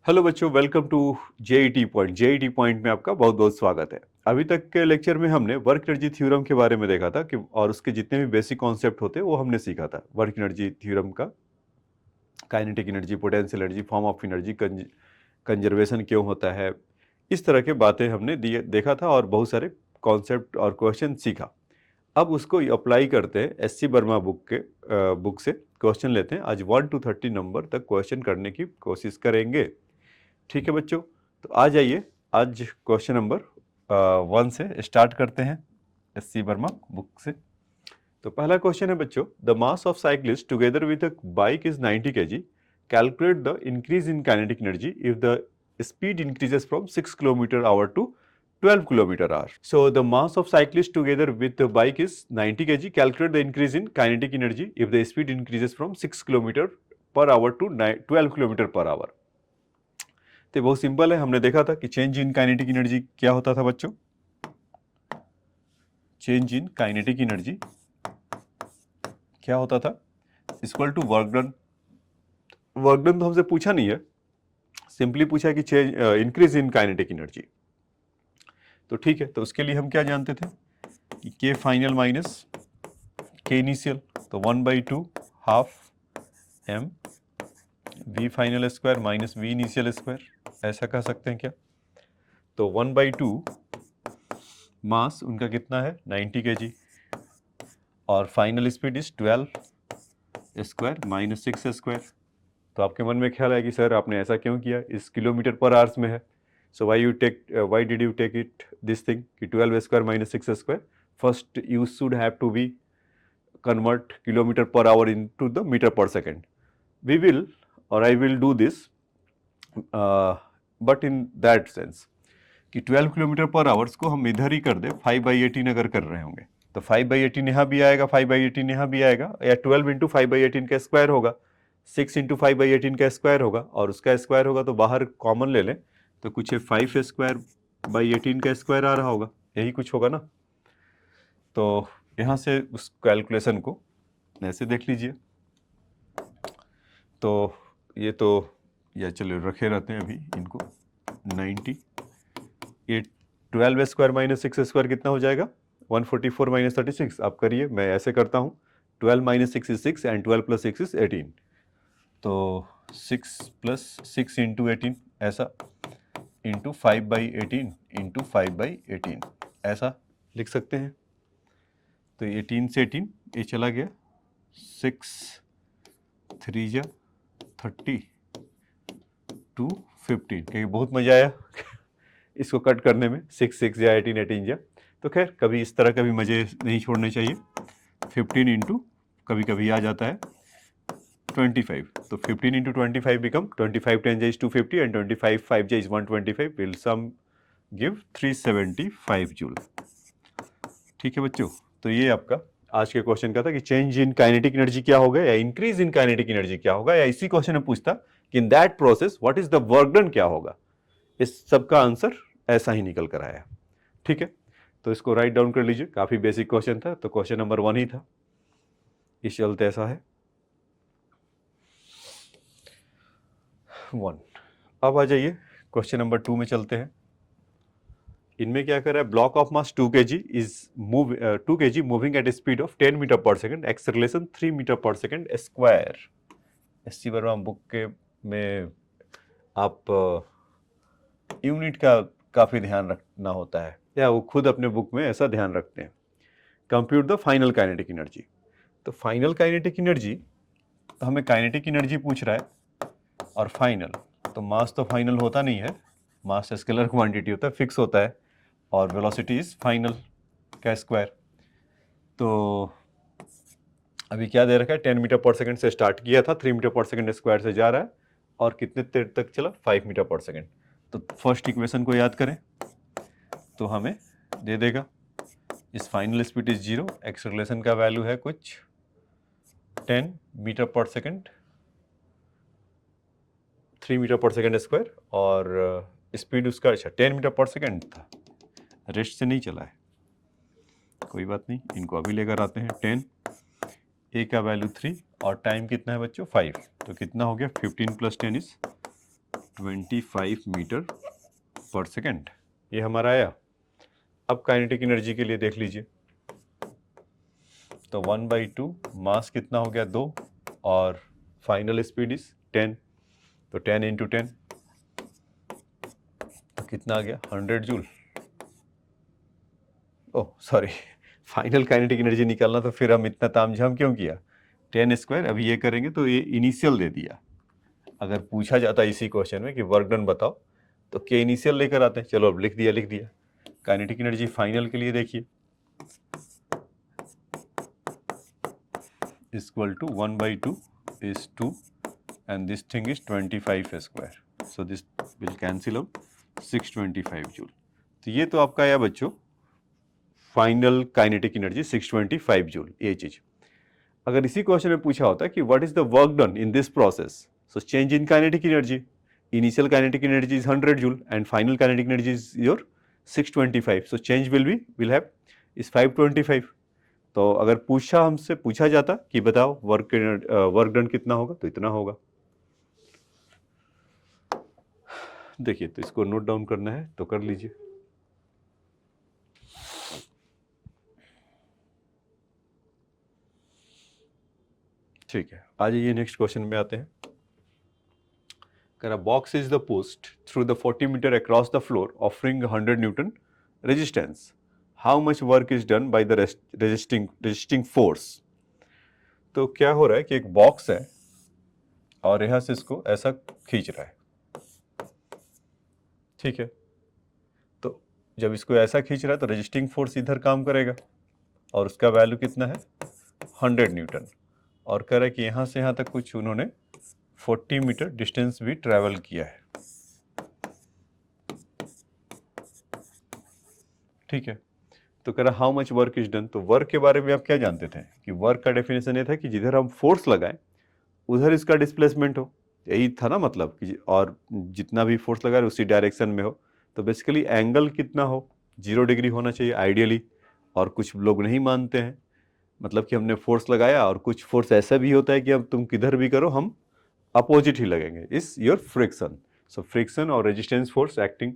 Hello बच्चों, welcome to JET Point. JET Point में आपका बहुत बहुत स्वागत है। अभी तक के लेक्चर में हमने वर्क एनर्जी थ्योरम के बारे में देखा था कि और उसके जितने भी बेसिक कॉन्सेप्ट होते हैं वो हमने सीखा था। वर्क एनर्जी थ्योरम का kinetic energy, potential energy, form of energy, conservation क्यों होता है, इस तरह के बातें हमने देखा था और बहुत सारे कॉन्सेप्ट और क्वेश्चन सीखा। अब उसको अप्लाई करते हैं एससी वर्मा बुक से क्वेश्चन लेते हैं। आज 1 to 30 नंबर तक क्वेश्चन करने की कोशिश करेंगे। ठीक है बच्चों, तो आ जाइए आज क्वेश्चन नंबर 1 से स्टार्ट करते हैं एससी वर्मा बुक से। तो पहला क्वेश्चन है बच्चों, the mass of cyclist together with a bike is 90 kg। Calculate the increase in kinetic energy if the speed increases from 6 km/h to 12 km/h. So the mass of cyclists together with the bike is 90 kg. Calculate the increase in kinetic energy if the speed increases from 6 km/h to 12 km/h. तो बहुत simple है। हमने देखा था कि change in kinetic energy क्या होता था बच्चों। चेंज इन काइनेटिक एनर्जी क्या होता था, equal to work done. Work done तो हमसे पूछा नहीं है, सिंपली पूछा है कि change increase in kinetic energy. तो ठीक है, तो उसके लिए हम क्या जानते थे कि के फाइनल माइनस के इनिशियल, तो 1/2 half M V final square minus V initial square, ऐसा कह सकते हैं क्या। तो 1/2 मास उनका कितना है 90 kg और final speed is 12 square minus 6 square. तो आपके मन में ख्याल है कि सर आपने ऐसा क्यों किया, इस किलोमीटर पर आवर्स में है। So why did you take it this thing कि 12 square minus 6 square. First you should have to be convert kilometre per hour into the metre per second. We will और I will do this, but in that sense कि 12 kilometre पर hours को हम इधर ही कर दे 5/18 अगर कर रहे होंगे तो 5/18 यहाँ भी आएगा, 5/18 यहाँ भी आएगा, या 12 इंटू 5/18 का स्क्वायर होगा, 6 इंटू 5/18 का स्क्वायर होगा और उसका स्क्वायर होगा तो बाहर कॉमन ले लें तो कुछ 5 स्क्वायर बाई 18 का स्क्वायर आ रहा होगा, यही कुछ होगा ना। तो यहाँ से उस कैलकुलेशन को ऐसे देख लीजिए। तो ये तो या चलो रखे रहते हैं अभी इनको 90, ये 12 स्क्वायर माइनस 6 स्क्वायर कितना हो जाएगा 144 माइनस 36। आप करिए, मैं ऐसे करता हूँ 12 minus 6 is 6 and 12 plus 6 is 18। तो 6 प्लस 6 इंटू 18 ऐसा इंटू 5/18 इंटू 5/18 ऐसा लिख सकते हैं। तो 18 से 18 ये चला गया, 6 3 जा 30 2 15। क्योंकि बहुत मजा आया इसको कट करने में, 6 6 या 18 18 जा। तो खैर कभी इस तरह का भी मजे नहीं छोड़ने चाहिए। 15 इंटू कभी कभी आ जाता है 25, तो 15 into 25 become 25 10 is 250 and 25 5 is 125 will sum give 375 joule. ठीक है बच्चों, तो ये आपका आज के क्वेश्चन का था कि चेंज इन काइनेटिक एनर्जी क्या होगा या इंक्रीज इन काइनेटिक एनर्जी क्या होगा, या इसी क्वेश्चन में पूछता कि in that process what is the work done क्या होगा। इस सब का आंसर ऐसा ही निकल कर आया। ठीक है, तो इसको राइट डाउन कर लीजिए, काफी बेसिक क्वेश्चन था, तो क्वेश्चन नंबर 1 ही था, इस चलते ऐसा है 1। अब आ जाइए क्वेश्चन नंबर 2 में चलते हैं। इनमें क्या कर रहा है, block of mass 2 kg is 2 kg moving at speed of 10 metre per second, acceleration 3 metre per second square. SC Verma book के में आप यूनिट का काफ़ी ध्यान रखना होता है, या वो खुद अपने बुक में ऐसा ध्यान रखते हैं। Compute the final kinetic energy. तो फाइनल काइनेटिक एनर्जी, तो हमें काइनेटिक एनर्जी पूछ रहा है और फाइनल, तो मास तो फाइनल होता नहीं है, मास स्केलर क्वांटिटी होता है, फिक्स होता है, और वेलोसिटी इज फाइनल का स्क्वायर। तो अभी क्या दे रखा है, 10 मीटर पर सेकंड से स्टार्ट किया था, 3 मीटर पर सेकंड स्क्वायर से जा रहा है और कितने देर तक चला 5 मीटर पर सेकंड। तो फर्स्ट इक्वेशन को याद करें तो हमें दे देगा इस फाइनल स्पीड इज 0, एक्सेलरेशन का वैल्यू है कुछ 10 मीटर पर सेकंड, 3 मीटर पर सेकंड स्क्वायर, और स्पीड उसका अच्छा 10 मीटर पर सेकंड था, रेस्ट से नहीं चला है, कोई बात नहीं, इनको अभी लेकर आते हैं। 10, ए का वैल्यू 3 और टाइम कितना है बच्चों 5, तो कितना हो गया 15 plus 10 is 25 metre per second, ये हमारा आया। अब काइनेटिक एनर्जी के लिए देख लीजिए, तो 1/2 मास कितना हो गया 2, और फाइनल स्पीड इज 10, तो 10 × 10 तो कितना आ गया 100 joule. Oh sorry, final kinetic energy निकालना, तो फिर हम इतना तामझाम क्यों किया, 10²। अभी ये करेंगे तो ये इनिशियल दे दिया। अगर पूछा जाता इसी क्वेश्चन में कि वर्क डन बताओ, तो के इनिशियल लेकर आते हैं। चलो अब लिख दिया। काइनेटिक एनर्जी फाइनल के लिए देखिए, equal to 1/2 is 2 and this thing is 25², so this will cancel out 625 joule. तो ये तो आपका आया बच्चों फाइनल काइनेटिक एनर्जी 625 जूल, ये चीज। अगर इसी क्वेश्चन में पूछा होता कि what is the work done in this process, so change in kinetic energy, initial kinetic energy is 100 joule and final kinetic energy is your 625, so change will have is 525। तो अगर हमसे पूछा जाता कि बताओ वर्क डन कितना होगा, तो इतना होगा। देखिए, तो इसको नोट डाउन करना है तो कर लीजिए। ठीक है, आ जाइए नेक्स्ट क्वेश्चन में आते हैं। A box is the pushed through the 40 meter across the floor offering 100 Newton resistance. How much work is done by the resisting force? तो क्या हो रहा है कि एक बॉक्स है और यहां से इसको ऐसा खींच रहा है, ठीक है। तो जब इसको ऐसा खींच रहा है तो रेजिस्टिंग फोर्स इधर काम करेगा और उसका वैल्यू कितना है 100 न्यूटन, और कह रहा है कि यहां से यहां तक कुछ उन्होंने 40 मीटर डिस्टेंस भी ट्रैवल किया है, ठीक है। तो कह रहा how much work is done. तो वर्क के बारे में आप क्या जानते थे कि वर्क का डेफिनेशन ये था कि जिधर हम फोर्स लगाएं उधर इसका डिस्प्लेसमेंट हो, यही था ना मतलब कि, और जितना भी फोर्स लगा रहे उसी डायरेक्शन में हो। तो बेसिकली एंगल कितना हो 0 डिग्री होना चाहिए आइडियली, और कुछ लोग नहीं मानते हैं, मतलब कि हमने फोर्स लगाया और कुछ फोर्स ऐसा भी होता है कि अब तुम किधर भी करो हम अपोजिट ही लगेंगे, is your friction. So friction और resistance force acting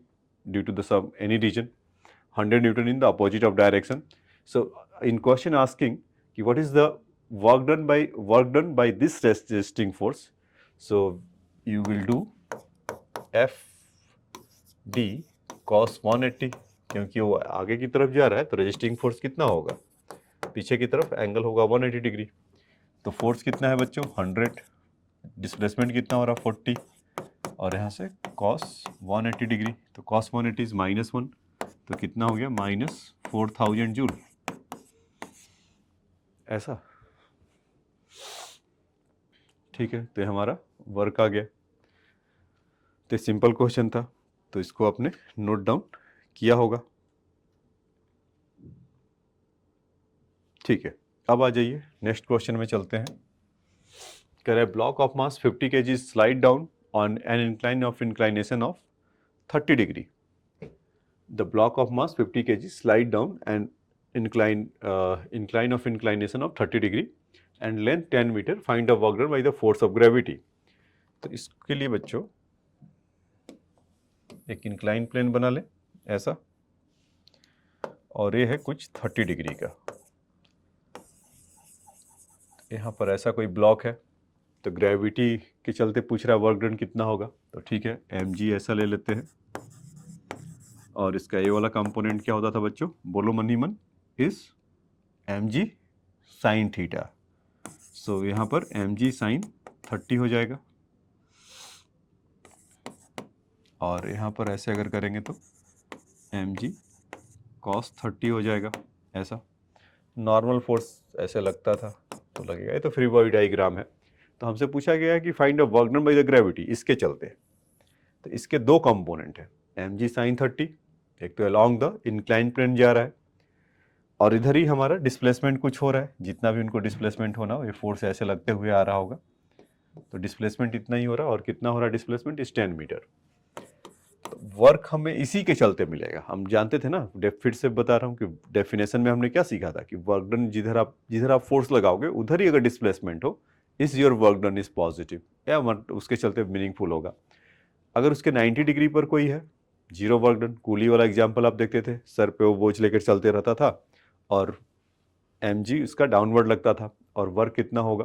due to the sum any reason 100 Newton in the opposite of direction. So in question asking कि what is the work done by this resisting force, so you will do F D cos 180, क्योंकि वो आगे की तरफ जा रहा है तो रेजिस्टिंग फोर्स कितना होगा, पीछे की तरफ एंगल होगा 180 डिग्री। तो फोर्स कितना है बच्चों 100, डिस्प्लेसमेंट कितना हो रहा 40, और यहाँ से cos 180 डिग्री, तो cos 180 इज -1, तो कितना हो गया -4000 जूल, ऐसा, ठीक है। तो हमारा वर्क आ गया। तो सिंपल क्वेश्चन था, तो इसको आपने नोट डाउन किया होगा, ठीक है। अब आ जाइए नेक्स्ट क्वेश्चन में चलते हैं। कह रहा है block of mass 50 kg slide down on an inclination of 30 degree. The block of mass 50 kg slide down and inclination of 30 degree and length 10 meter. Find the work done by the force of gravity. तो इसके लिए बच्चों एक incline plane बना ले ऐसा, और ये है कुछ 30 डिग्री का, यहाँ पर ऐसा कोई ब्लॉक है, तो ग्रेविटी के चलते पूछ रहा है वर्क डन कितना होगा, तो ठीक है mg ऐसा ले लेते हैं, और इसका ये वाला कंपोनेंट क्या होता था बच्चों, बोलो मनी मन, इज mg साइन थीटा। सो यहाँ पर mg साइन 30 हो जाएगा, और यहाँ पर ऐसे अगर करेंगे तो mg cos 30 हो जाएगा, ऐसा। नॉर्मल फोर्स ऐसे लगता था तो लगेगा, ये तो फ्री बॉडी डायग्राम है। तो हमसे पूछा गया है कि find the work done by the gravity, इसके चलते। तो इसके दो कंपोनेंट है mg साइन 30, एक तो अलोंग द इंक्लाइन प्लेन जा रहा है, और इधर ही हमारा डिस्प्लेसमेंट कुछ हो रहा है, जितना भी उनको डिस्प्लेसमेंट होना हो, ये फोर्स ऐसे लगते हुए आ रहा होगा, तो डिस्प्लेसमेंट इतना ही हो रहा है, और कितना हो रहा है डिस्प्लेसमेंट इज 10 मीटर। तो वर्क हमें इसी के चलते मिलेगा, हम जानते थे ना, फिर से बता रहा हूँ कि डेफिनेशन में हमने क्या सीखा था कि वर्क डन जिधर आप फोर्स लगाओगे उधर ही अगर डिस्प्लेसमेंट हो, is your work done is positive, या उसके चलते मीनिंगफुल होगा। अगर उसके 90 डिग्री पर कोई है, जीरो वर्क डन। कूली वाला एग्जाम्पल आप देखते थे, सर पे वो बोझ लेकर चलते रहता था और mg उसका डाउनवर्ड लगता था, और वर्क कितना होगा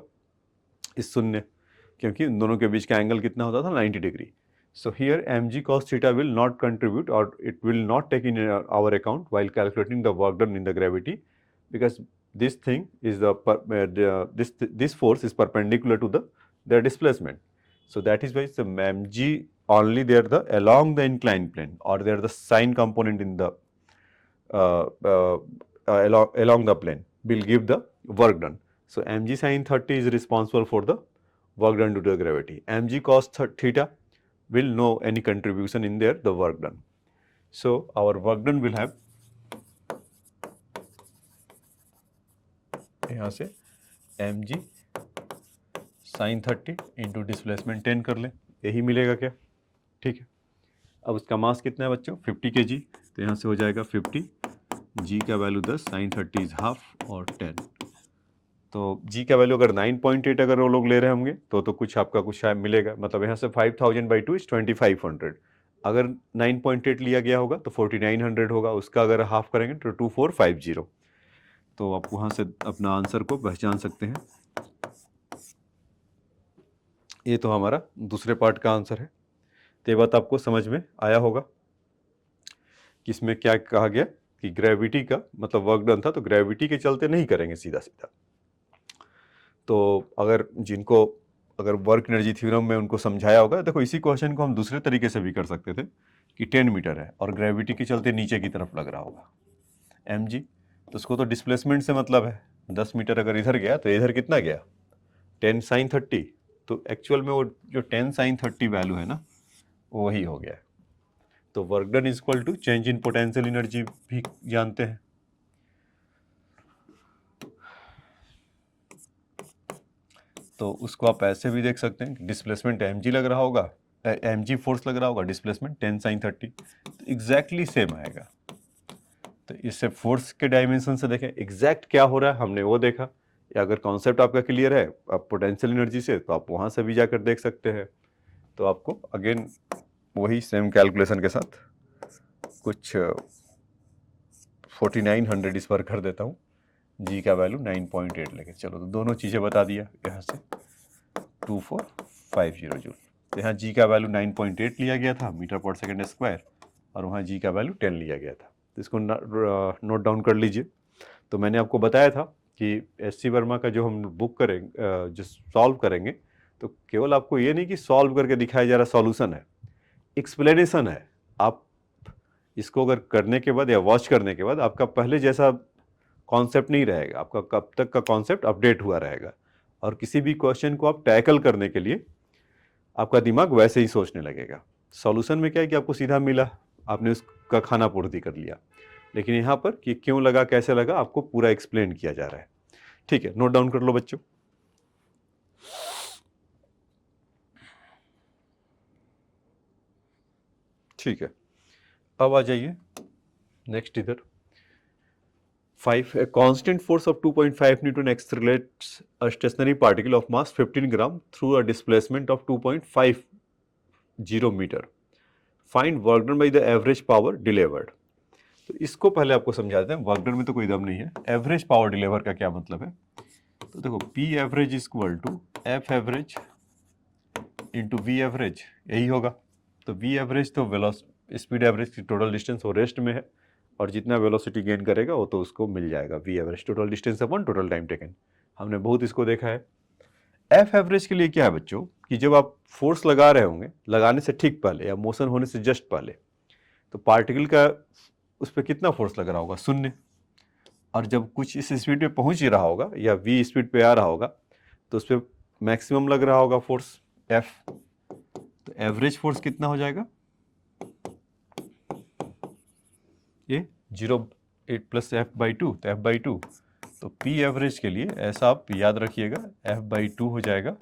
इस शून्य, क्योंकि उन दोनों के बीच का एंगल कितना होता था 90 degree. So here mg cos theta will not contribute, or it will not take in our account while calculating the work done in the gravity, because this thing is this force is perpendicular to the displacement. So that is why the mg only there the along the inclined plane, or there the sine component in the along the plane will give the work done. So mg sin 30 is responsible for the work done due to the gravity. Mg cos theta will no any contribution in there the work done. So our work done will have, यहाँ से mg sin 30 into displacement 10 कर लें, यही मिलेगा क्या? ठीक है। अब उसका मास कितना है बच्चों? 50 kg, तो यहाँ से हो जाएगा 50, g का वैल्यू 10, sin 30 इज हाफ और 10। तो g का वैल्यू अगर 9.8 अगर वो लोग ले रहे होंगे तो कुछ आपका कुछ शायद मिलेगा, मतलब यहाँ से 5000/2 इज 2500। अगर 9.8 लिया गया होगा तो 4900 होगा, उसका अगर हाफ करेंगे तो 2450। तो आप वहाँ से अपना आंसर को पहचान सकते हैं। ये तो हमारा दूसरे पार्ट का आंसर है। तो ये बात आपको समझ में आया होगा कि इसमें क्या कहा गया कि ग्रेविटी का मतलब वर्क डन था, तो ग्रेविटी के चलते नहीं करेंगे सीधा सीधा। तो अगर जिनको अगर वर्क एनर्जी थ्योरम में उनको समझाया होगा, देखो इसी क्वेश्चन को हम दूसरे तरीके से भी कर सकते थे कि 10 मीटर है और ग्रेविटी के चलते नीचे की तरफ लग रहा होगा mg, तो उसको तो डिस्प्लेसमेंट से मतलब है। 10 मीटर अगर इधर गया तो इधर कितना गया 10 sin 30, तो एक्चुअल में वो जो 10 sin 30 वैल्यू है ना वो वही हो गया है। तो work done is equal to change in potential energy भी जानते हैं। तो उसको आप ऐसे भी देख सकते हैं कि डिस्प्लेसमेंट mg लग रहा होगा, mg फोर्स लग रहा होगा, डिस्प्लेसमेंट 10 sin 30, तो एग्जैक्टली सेम आएगा। तो इससे फोर्स के डायमेंशन से देखें एग्जैक्ट क्या हो रहा है, हमने वो देखा। या अगर कॉन्सेप्ट आपका क्लियर है आप पोटेंशियल एनर्जी से, तो आप वहाँ से भी जाकर देख सकते हैं। तो आपको अगेन वही सेम कैलकुलेशन के साथ कुछ 4900 इस पर कर देता हूँ। जी का वैल्यू 9.8 लेके चलो, तो दोनों चीज़ें बता दिया यहाँ से 2450 जूल। तो यहाँ जी का वैल्यू 9.8 लिया गया था मीटर पर सेकेंड स्क्वायर, और वहाँ जी का वैल्यू 10 लिया गया था। तो इसको नोट डाउन कर लीजिए। तो मैंने आपको बताया था कि SC वर्मा का जो हम बुक करेंगे, जो सॉल्व करेंगे, तो केवल आपको ये नहीं कि सॉल्व करके दिखाया जा रहा सॉल्यूशन है, एक्सप्लेनेशन है। आप इसको अगर करने के बाद या वॉच करने के बाद आपका पहले जैसा कॉन्सेप्ट नहीं रहेगा, आपका कब तक का कॉन्सेप्ट अपडेट हुआ रहेगा, और किसी भी क्वेश्चन को आप टैकल करने के लिए आपका दिमाग वैसे ही सोचने लगेगा। सॉल्यूशन में क्या है कि आपको सीधा मिला, आपने उसका खाना पूर्ति कर लिया, लेकिन यहाँ पर कि क्यों लगा कैसे लगा आपको पूरा एक्सप्लेन किया जा रहा है। ठीक है, नोट डाउन कर लो बच्चों। ठीक है, अब आ जाइए नेक्स्ट इधर 5. A constant force of 2.5 Newton accelerates a stationary particle of mass 15 gram through a displacement of 2.50 meter. Find work done by the average power delivered. तो इसको पहले आपको समझाते हैं। वर्क डन में तो कोई दम नहीं है, एवरेज पावर डिलीवर का क्या मतलब है। तो देखो P average is equal to F average into V average, यही होगा। तो V एवरेज तो वेलोसिटी स्पीड एवरेज की टोटल डिस्टेंस वो रेस्ट में है, और जितना वेलोसिटी गेन करेगा वो तो उसको मिल जाएगा V average, total distance upon total time taken. हमने बहुत इसको देखा है। F एवरेज के लिए क्या है बच्चों कि जब आप फोर्स लगा रहे होंगे, लगाने से ठीक पहले या मोशन होने से जस्ट पहले, तो पार्टिकल का उस पर कितना फोर्स लग रहा होगा, 0। और जब कुछ इस स्पीड पे पहुंच ही रहा होगा या V स्पीड पे आ रहा होगा, तो उस पर मैक्सिमम लग रहा होगा फोर्स F। तो एवरेज फोर्स कितना हो जाएगा, ये 0.8 प्लस F/2, तो F/2। तो P एवरेज के लिए ऐसा आप याद रखिएगा, F/2 हो जाएगा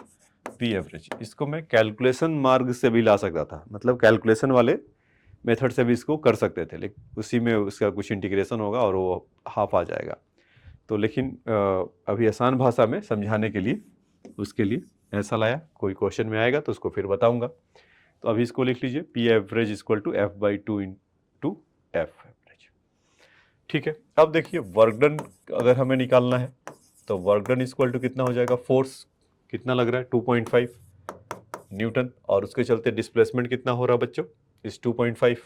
P एवरेज। इसको मैं कैलकुलेशन मार्ग से भी ला सकता था, मतलब कैलकुलेशन वाले मेथड से भी इसको कर सकते थे, लेकिन उसी में उसका कुछ इंटीग्रेशन होगा और वो हाफ आ जाएगा। तो लेकिन अभी आसान भाषा में समझाने के लिए उसके लिए ऐसा लाया। कोई क्वेश्चन में आएगा तो उसको फिर बताऊंगा। तो अभी इसको लिख लीजिए, P average equal to F by two into F average. ठीक है, अब देखिए वर्क डन अगर हमें निकालना है तो वर्क डन इक्वल टू कितना हो जाएगा, फोर्स कितना लग रहा है 2.5 न्यूटन, और उसके चलते डिस्प्लेसमेंट कितना हो रहा है बच्चों इस 2.5,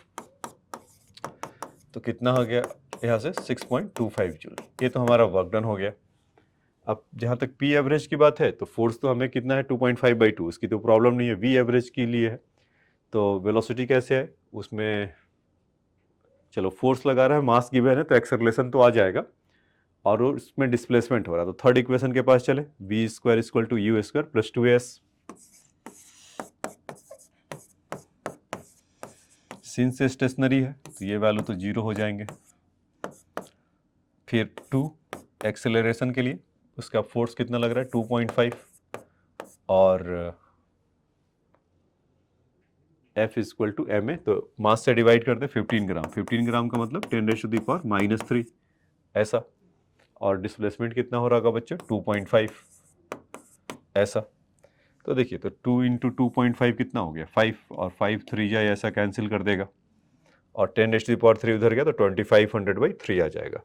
तो कितना हो गया यहाँ से 6.25 जूल। ये तो हमारा वर्क डन हो गया। अब जहाँ तक पी एवरेज की बात है तो फोर्स तो हमें कितना है 2.5/2, इसकी तो प्रॉब्लम नहीं है, वी एवरेज के लिए है। तो वेलोसिटी कैसे है उसमें, चलो फोर्स लगा रहा है, मास गिवन है तो एक्सेलरेशन तो आ जाएगा, और उसमें डिस्प्लेसमेंट हो रहा है। तो थर्ड इक्वेशन के पास चले, V square equal to U square plus 2s, since से स्टेशनरी है तो ये वैल्यू तो 0 हो जाएंगे। फिर 2 एक्सेलरेशन के लिए उसका फोर्स कितना लग रहा है 2.5, और F equal to M A, तो मास से डिवाइड करते 15 ग्राम, 15 ग्राम का मतलब 10⁻³ ऐसा, और डिस्प्लेसमेंट कितना हो रहा होगा बच्चों 2.5 ऐसा। तो देखिए तो 2 इंटू 2.5 कितना हो गया 5, और 5 3 जाए ऐसा कैंसिल कर देगा, और 10⁻³ उधर गया तो 2500/3 आ जाएगा।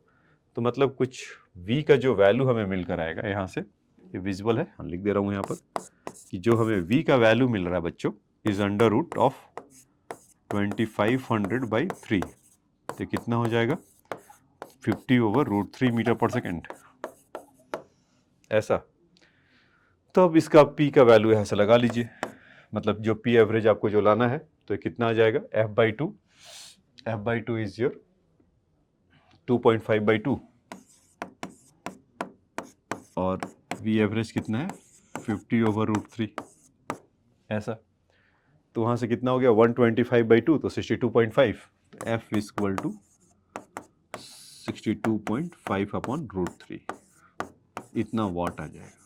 तो मतलब कुछ v का जो वैल्यू हमें मिलकर आएगा यहाँ से, ये विजुअल है, हम लिख दे रहा हूँ यहाँ पर कि जो हमें v का वैल्यू मिल रहा है बच्चों इज अंडर रूट ऑफ 2500/3, तो कितना हो जाएगा 50/√3 मीटर पर सेकेंड ऐसा। तो अब इसका p का वैल्यू यहाँ से लगा लीजिए, मतलब जो p एवरेज आपको जो लाना है तो कितना आ जाएगा f/2, f/2 इज योर 2.5/2, और v एवरेज कितना है 50/√3 ऐसा। तो वहाँ से कितना हो गया 125/2 तो 62.5, f इक्वल टू 62.5/√3 इतना वाट आ जाएगा।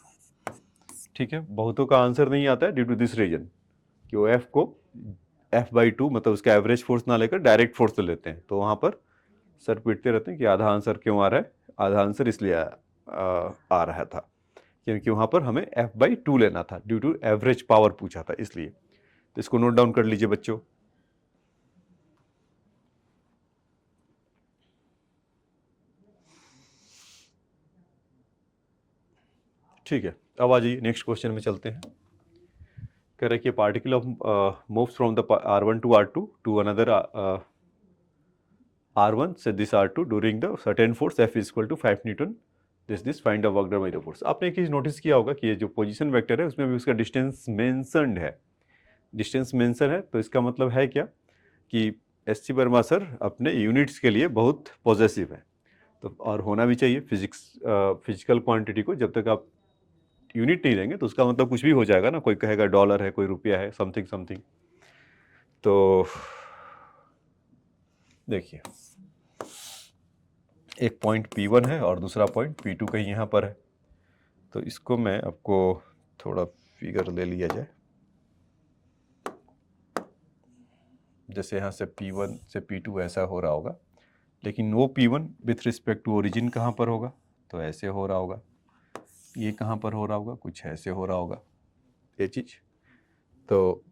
ठीक है, बहुतों का आंसर नहीं आता है ड्यू टू दिस रीजन कि वो f को f/2 मतलब उसका एवरेज फोर्स ना लेकर डायरेक्ट फोर्स ले लेते हैं, तो वहाँ पर सर पीटते रहते हैं कि आधा आंसर क्यों आ रहा है, आधा आंसर इसलिए आ रहा था क्योंकि वहाँ पर हमें f/2 लेना था, ड्यू टू एवरेज पावर पूछा था इसलिए। तो इसको नोट डाउन कर लीजिए बच्चों। ठीक है, अब आ जाइए नेक्स्ट क्वेश्चन में चलते हैं। कह रहे कि particle moves from the r1 to r2 to another r1 से this r2 during the certain force f equal to 5 newton, this find the work done by the force. आपने एक चीज नोटिस किया होगा कि ये जो पोजीशन वेक्टर है उसमें भी उसका डिस्टेंस मेंशन्ड है, डिस्टेंस मेंशन है, तो इसका मतलब है क्या कि एस सी वर्मा सर अपने यूनिट्स के लिए बहुत पॉजेसिव है, तो और होना भी चाहिए। फिजिकल क्वांटिटी को जब तक आप यूनिट नहीं देंगे तो उसका मतलब कुछ भी हो जाएगा ना, कोई कहेगा डॉलर है, कोई रुपया है, समथिंग समथिंग। तो देखिए एक पॉइंट P1 है और दूसरा पॉइंट P2 कहीं यहाँ पर है, तो इसको मैं आपको थोड़ा फिगर ले लिया जाए, जैसे यहाँ से P1 से P2 ऐसा हो रहा होगा, लेकिन वो P1 with respect to origin कहाँ पर होगा, तो ऐसे हो रहा होगा, ये कहाँ पर हो रहा होगा, कुछ ऐसे हो रहा होगा ये चीज़। तो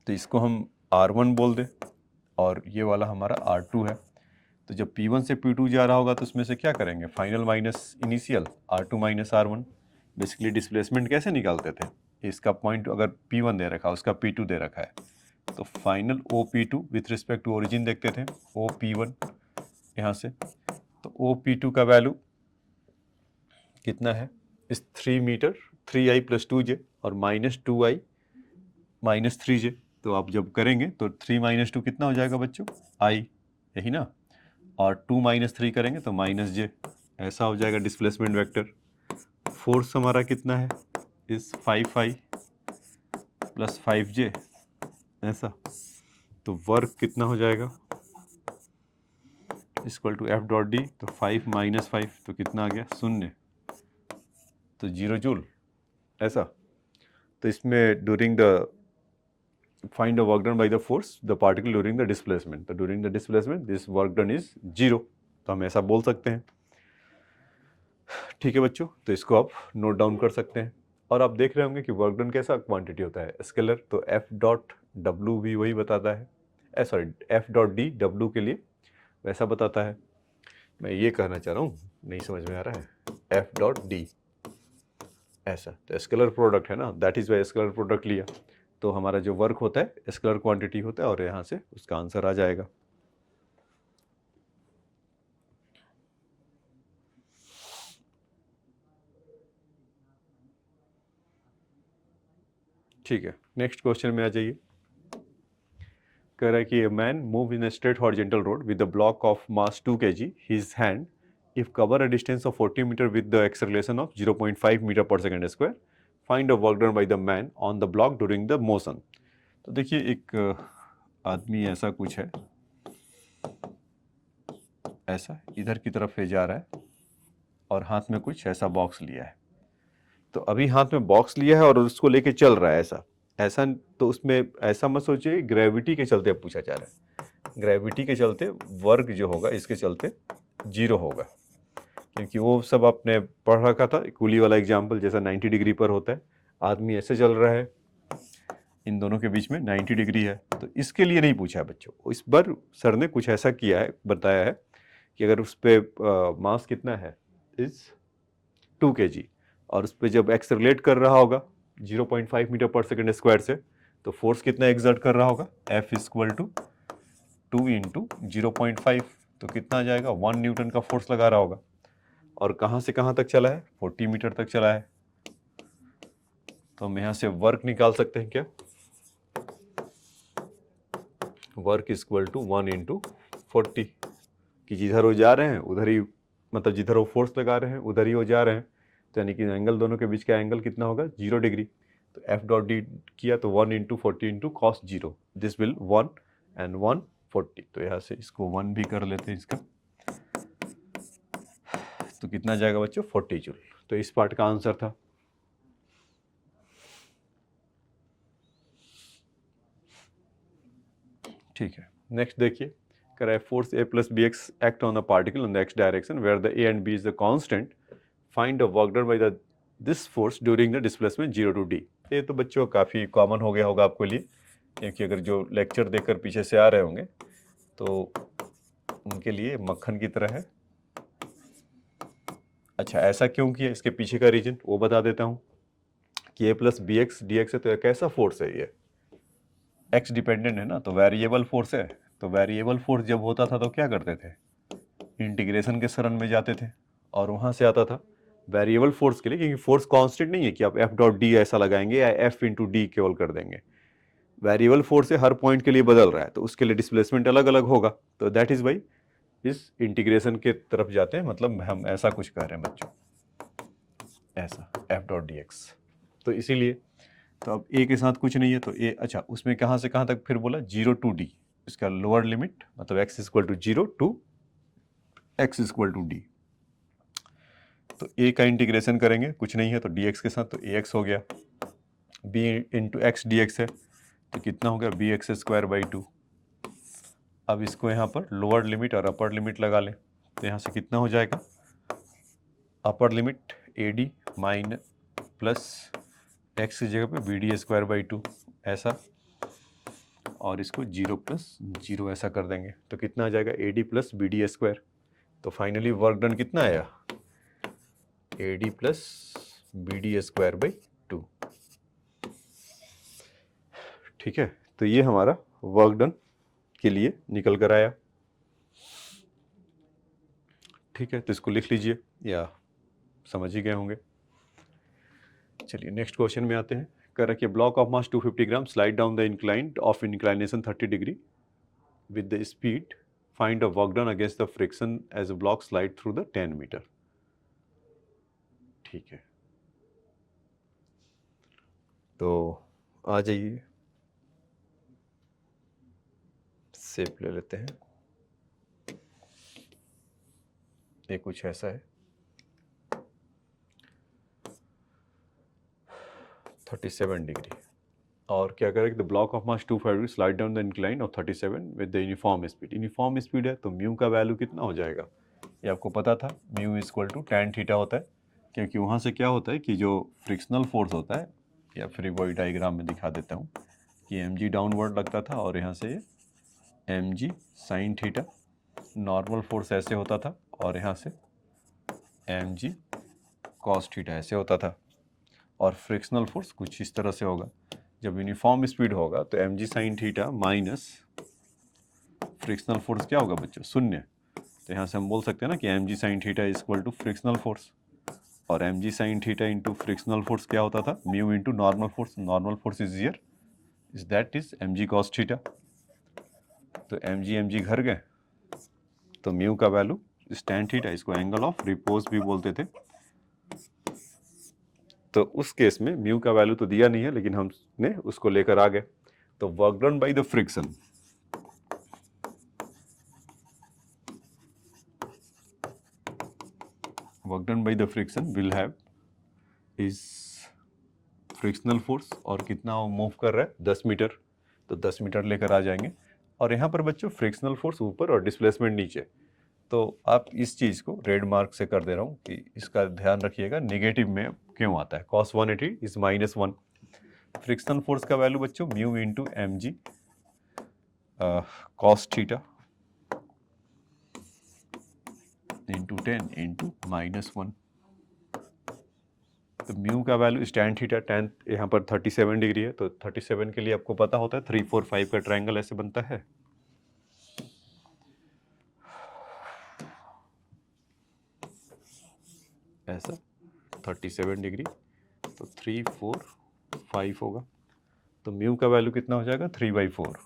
इसको हम R1 बोल दें और ये वाला हमारा R2 है। तो जब P1 से P2 जा रहा होगा तो उसमें से क्या करेंगे, final minus initial, R2 minus R1। Basically displacement कैसे निकालते थे, इसका पॉइंट अगर P1 दे रखा है उसका P2 दे रखा है, तो final OP2 with respect to origin देखते थे, OP1 यहाँ से, तो OP2 का वैल्यू कितना है इस 3 मीटर 3i + 2j और -2i - 3j। तो आप जब करेंगे तो 3 - 2 कितना हो जाएगा बच्चों, i, यही ना, और 2 - 3 करेंगे तो -j, ऐसा हो जाएगा डिस्प्लेसमेंट वेक्टर। फोर्स हमारा कितना है इस 5i + 5j ऐसा, तो वर्क कितना हो जाएगा इक्वल टू F.D, तो 5 - 5 तो कितना आ गया 0, तो 0 जूल ऐसा। तो इसमें during the find the work done by the force the particle during the displacement, तो during the displacement this work done is 0, तो हम ऐसा बोल सकते हैं। ठीक है बच्चों, तो इसको आप नोट डाउन कर सकते हैं। और आप देख रहे होंगे कि वर्क डन कैसा क्वांटिटी होता है, स्केलर, तो एफ डॉट डब्ल्यू भी वही बताता है, sorry F dot D W के लिए वैसा बताता है। मैं ये कहना चाह रहा हूँ, नहीं समझ में आ रहा है, एफ डॉट डी ऐसा, तो स्केलर प्रोडक्ट है ना, that is why scalar product लिया, तो हमारा जो वर्क होता है स्केलर क्वांटिटी होता है और यहाँ से उसका आंसर आ जाएगा। ठीक है, नेक्स्ट क्वेश्चन में आ जाइए। कह रहा है कि man move in straight horizontal road with the block of mass 2 kg, his hand if cover a distance of 40 metre with the acceleration of 0.5 metre per second square, find a work done by the man on the block during the motion. तो देखिए एक आदमी ऐसा कुछ है, ऐसा इधर की तरफ ले जा रहा है और हाथ में कुछ ऐसा बॉक्स लिया है, तो अभी हाथ में बॉक्स लिया है और उसको लेके चल रहा है ऐसा ऐसा, तो उसमें ऐसा मत सोचिए ग्रेविटी के चलते पूछा जा रहा है, ग्रेविटी के चलते वर्क जो होगा इसके चलते 0 होगा, क्योंकि वो सब आपने पढ़ रखा था कूली वाला एग्जाम्पल, जैसा 90 डिग्री पर होता है, आदमी ऐसे चल रहा है, इन दोनों के बीच में 90 डिग्री है, तो इसके लिए नहीं पूछा है बच्चों। इस बार सर ने कुछ ऐसा किया है, बताया है कि अगर उस पर मास कितना है इज 2 kg और उस पर जब एक्सेलरेट कर रहा होगा 0.5 मीटर पर सेकेंड स्क्वायर से, तो फोर्स कितना एक्सर्ट कर रहा होगा, F इक्वल टू 2 इंटू 0.5, तो कितना आ जाएगा, 1 न्यूटन का फोर्स लगा रहा होगा, और कहाँ से कहाँ तक चला है, 40 मीटर तक चला है, तो हम यहाँ से वर्क निकाल सकते हैं क्या, वर्क इक्वल टू 1 इंटू 40, कि जिधर वो जा रहे हैं उधर ही, मतलब जिधर वो फोर्स लगा रहे हैं उधर ही वो जा रहे हैं, तो यानी कि एंगल दोनों के बीच का एंगल कितना होगा, 0 डिग्री, तो एफ डॉट डी किया तो 1 into 40 into cos 0, this will 1 and 1 40, तो यहाँ से इसको 1 भी कर लेते हैं इसका, तो कितना जाएगा बच्चों, 40 जूल। तो इस पार्ट का आंसर था। ठीक है, नेक्स्ट देखिए, कह रहा है force A plus B X act on the particle in the X direction where the A and B is the constant, find the work done by the this force during the displacement 0 to D। ये तो बच्चों काफ़ी common हो गया होगा आपके लिए, क्योंकि अगर जो लेक्चर देखकर पीछे से आ रहे होंगे तो उनके लिए मक्खन की तरह है। अच्छा, ऐसा क्यों किया, इसके पीछे का रीजन वो बता देता हूँ कि A plus B X D X है, तो एक ऐसा फोर्स है, ये एक्स डिपेंडेंट है ना, तो वेरिएबल फोर्स है, तो वेरिएबल फोर्स जब होता था तो क्या करते थे, इंटीग्रेशन के शरण में जाते थे और वहाँ से आता था वेरिएबल फोर्स के लिए, क्योंकि फोर्स कांस्टेंट नहीं है कि आप एफ डॉट डी ऐसा लगाएंगे या एफ इंटू डी केवल कर देंगे, वेरिएबल फोर्स से हर पॉइंट के लिए बदल रहा है, तो उसके लिए डिस्प्लेसमेंट अलग अलग होगा, तो दैट इज वाई इस इंटीग्रेशन के तरफ जाते हैं, मतलब हम ऐसा कुछ कह रहे हैं बच्चों, ऐसा एफ डॉट डी एक्स, तो इसीलिए, तो अब ए के साथ कुछ नहीं है, तो ए, अच्छा उसमें कहाँ से कहाँ तक फिर बोला, 0 टू डी, इसका लोअर लिमिट मतलब X equal to 0 to X equal to D, तो ए का इंटीग्रेशन करेंगे, कुछ नहीं है तो डी एक्स के साथ, तो ए एक्स हो गया, B into X D X है, तो कितना हो गया, बी एक्स स्क्वायर बाई 2। अब इसको यहाँ पर लोअर लिमिट और अपर लिमिट लगा लें, तो यहाँ से कितना हो जाएगा, upper limit A D mine plus x की जगह पे बी डी स्क्वायर बाई 2 ऐसा, और इसको 0 प्लस 0 ऐसा कर देंगे, तो कितना आ जाएगा, A D plus B D square, तो फाइनली वर्क डन कितना आया, A D plus B D square by 2। ठीक है, तो ये हमारा वर्क डन के लिए निकल कर आया। ठीक है, तो इसको लिख लीजिए या समझ ही गए होंगे। चलिए नेक्स्ट क्वेश्चन में आते हैं। कह रहा है कि block of mass 250 gram slide down the incline of inclination 30 degree with the speed, find a work done against the friction as a block slide through the 10 metre. ठीक है, तो आ जाइए, शेप ले लेते हैं, ये कुछ ऐसा है, 37 डिग्री, और क्या करें, the block of mass 250 slide down the incline of 37 with the uniform speed. Uniform speed है तो म्यू का वैल्यू कितना हो जाएगा, ये आपको पता था, mu equal to tan theta होता है, क्योंकि वहाँ से क्या होता है कि जो फ्रिक्शनल फोर्स होता है, या फिर वही डायग्राम में दिखा देता हूँ कि एम जी डाउनवर्ड लगता था और यहाँ से एम जी साइन थीटा, नॉर्मल फोर्स ऐसे होता था और यहाँ से एम जी कॉस थीटा ऐसे होता था, और फ्रिक्शनल फोर्स कुछ इस तरह से होगा। जब यूनिफॉर्म स्पीड होगा तो M G sine theta minus frictional force क्या होगा बच्चों, शून्य। तो यहाँ से हम बोल सकते हैं ना कि m ji sine theta is equal to frictional force, और एम जी sine theta into frictional force क्या होता था, mu into normal force. Normal force is here, is that is m ji cos theta. तो एम जी घर गए, तो mu का value is tan theta, इसको एंगल ऑफ रिपोज भी बोलते थे। तो उस केस में म्यू का वैल्यू तो दिया नहीं है, लेकिन हमने उसको लेकर आ गए। तो work done by the friction, work done by the friction will have is frictional force, और कितना वो मूव कर रहा है 10 मीटर, तो 10 मीटर लेकर आ जाएंगे। और यहाँ पर बच्चों फ्रिक्शनल फोर्स ऊपर और डिस्प्लेसमेंट नीचे। तो आप इस चीज़ को रेड मार्क से कर दे रहा हूँ कि इसका ध्यान रखिएगा, नेगेटिव में क्यों आता है। cos 180 is -1। फ्रिक्शनल फोर्स का वैल्यू बच्चों म्यू इंटू एम जी कॉस थीटा इंटू 10 इंटू -1। तो म्यू का वैल्यू टैन थीटा, टैन यहाँ पर 37 डिग्री है, तो 37 के लिए आपको पता होता है 3 4 5 का ट्रायंगल ऐसे बनता है। ऐसा 37 डिग्री, तो 3 4 5 होगा। तो म्यू का वैल्यू कितना हो जाएगा 3/4,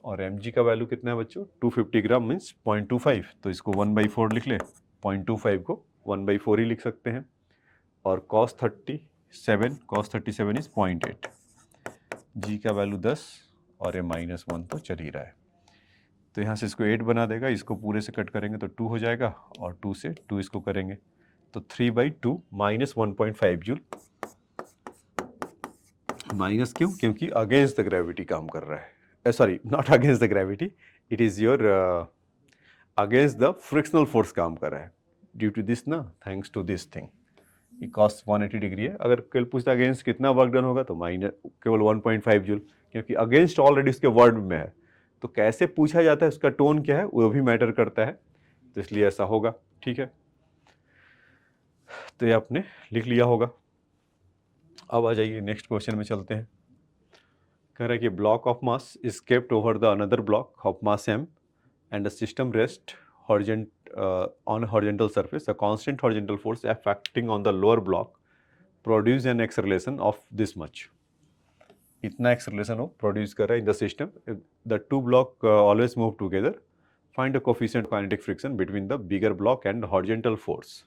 और एम का वैल्यू कितना है बच्चों 250 ग्राम मीन्स 0.25, तो इसको 1/4 लिख ले, 0.25 को 1/4 ही लिख सकते हैं। और cos 37 इज 0.8, जी का वैल्यू 10 और ये -1 तो चल ही रहा है। तो यहाँ से इसको 8 बना देगा, इसको पूरे से कट करेंगे तो 2 हो जाएगा, और 2 से 2 इसको करेंगे तो 3/2 -1.5 जूल। माइनस क्यों, क्योंकि अगेंस्ट द ग्रेविटी काम कर रहा है, sorry not against the gravity, it is your against the frictional force काम कर रहा है, ड्यू टू दिस ना, थैंक्स टू दिस थिंग। ये cos 180 डिग्री है। अगर कल पूछता अगेंस्ट कितना वर्क डन होगा तो माइनस केवल 1.5 जूल, क्योंकि अगेंस्ट ऑलरेडी इसके वर्ड में है। तो कैसे पूछा जाता है, उसका टोन क्या है, वो भी मैटर करता है, तो इसलिए ऐसा होगा। ठीक है, तो ये आपने लिख लिया होगा। अब आ जाइए नेक्स्ट क्वेश्चन में चलते हैं। कह रहा है कि block of mass is kept over the another block of mass m and the system rest on a horizontal surface. A constant horizontal force acting on the lower block produce an acceleration of this much. इतना acceleration वो produce कर रहा है in the system. The two block always move together. Find the coefficient of kinetic friction between the bigger block and horizontal force.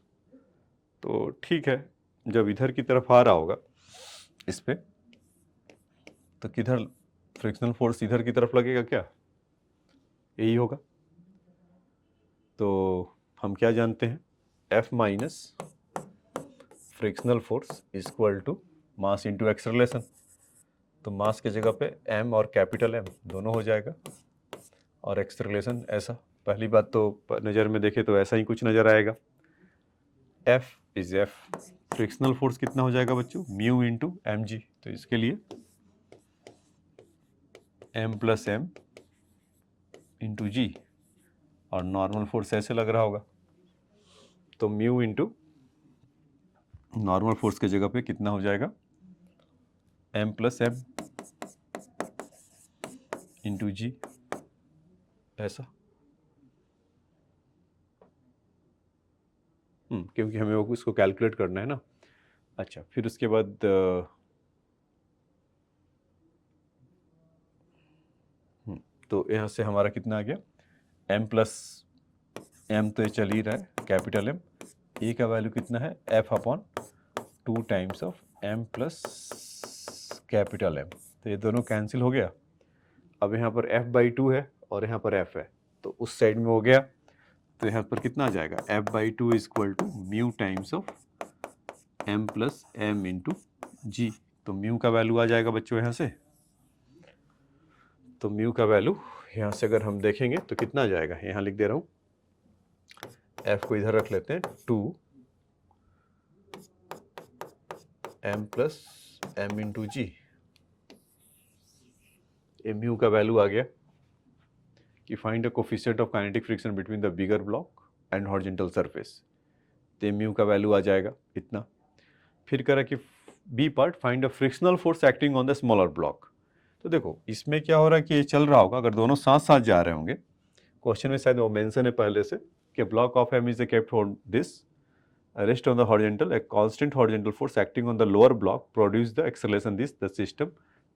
तो ठीक है, जब इधर की तरफ आ रहा होगा इस पे, तो किधर फ्रिक्शनल फोर्स इधर की तरफ लगेगा क्या, यही होगा। तो हम क्या जानते हैं, F minus frictional force is equal to mass into acceleration. तो मास की जगह पे m और कैपिटल M दोनों हो जाएगा, और एक्सेलरेशन ऐसा, पहली बात तो नज़र में देखे तो ऐसा ही कुछ नज़र आएगा। F is F, frictional force कितना हो जाएगा बच्चों, म्यू इंटू एम जी। तो इसके लिए m प्लस एम इंटू जी, और नॉर्मल फोर्स ऐसे लग रहा होगा, तो म्यू इंटू नॉर्मल फोर्स की जगह पे कितना हो जाएगा, m प्लस एम इंटू जी, ऐसा। क्योंकि हमें वो इसको कैलकुलेट करना है ना। अच्छा, फिर उसके बाद तो यहाँ से हमारा कितना आ गया, m प्लस एम, तो ये चल ही रहा है, कैपिटल M, ए का वैल्यू कितना है F upon 2 times of m plus capital M। तो ये दोनों कैंसिल हो गया। अब यहाँ पर F/2 है और यहाँ पर F है, तो उस साइड में हो गया। तो यहाँ पर कितना आ जाएगा, F/2 is equal to mu times of m plus m into g. तो म्यू का वैल्यू आ जाएगा बच्चों यहाँ से, तो म्यू का वैल्यू यहाँ से अगर हम देखेंगे तो कितना आ जाएगा, यहाँ लिख दे रहा हूँ, F को इधर रख लेते हैं 2 m plus m into G, mu का वैल्यू आ गया कि find the coefficient of kinetic friction between the bigger block and horizontal surface, तो mu का वैल्यू आ जाएगा इतना। फिर करा कि B part, find the frictional force acting on the smaller block. तो देखो इसमें क्या हो रहा है कि ये चल रहा होगा, अगर दोनों साथ साथ जा रहे होंगे, क्वेश्चन में शायद वो मेंशन है पहले से कि block of M is kept on this rest on the horizontal, a constant horizontal force acting on the lower block produce the acceleration this the system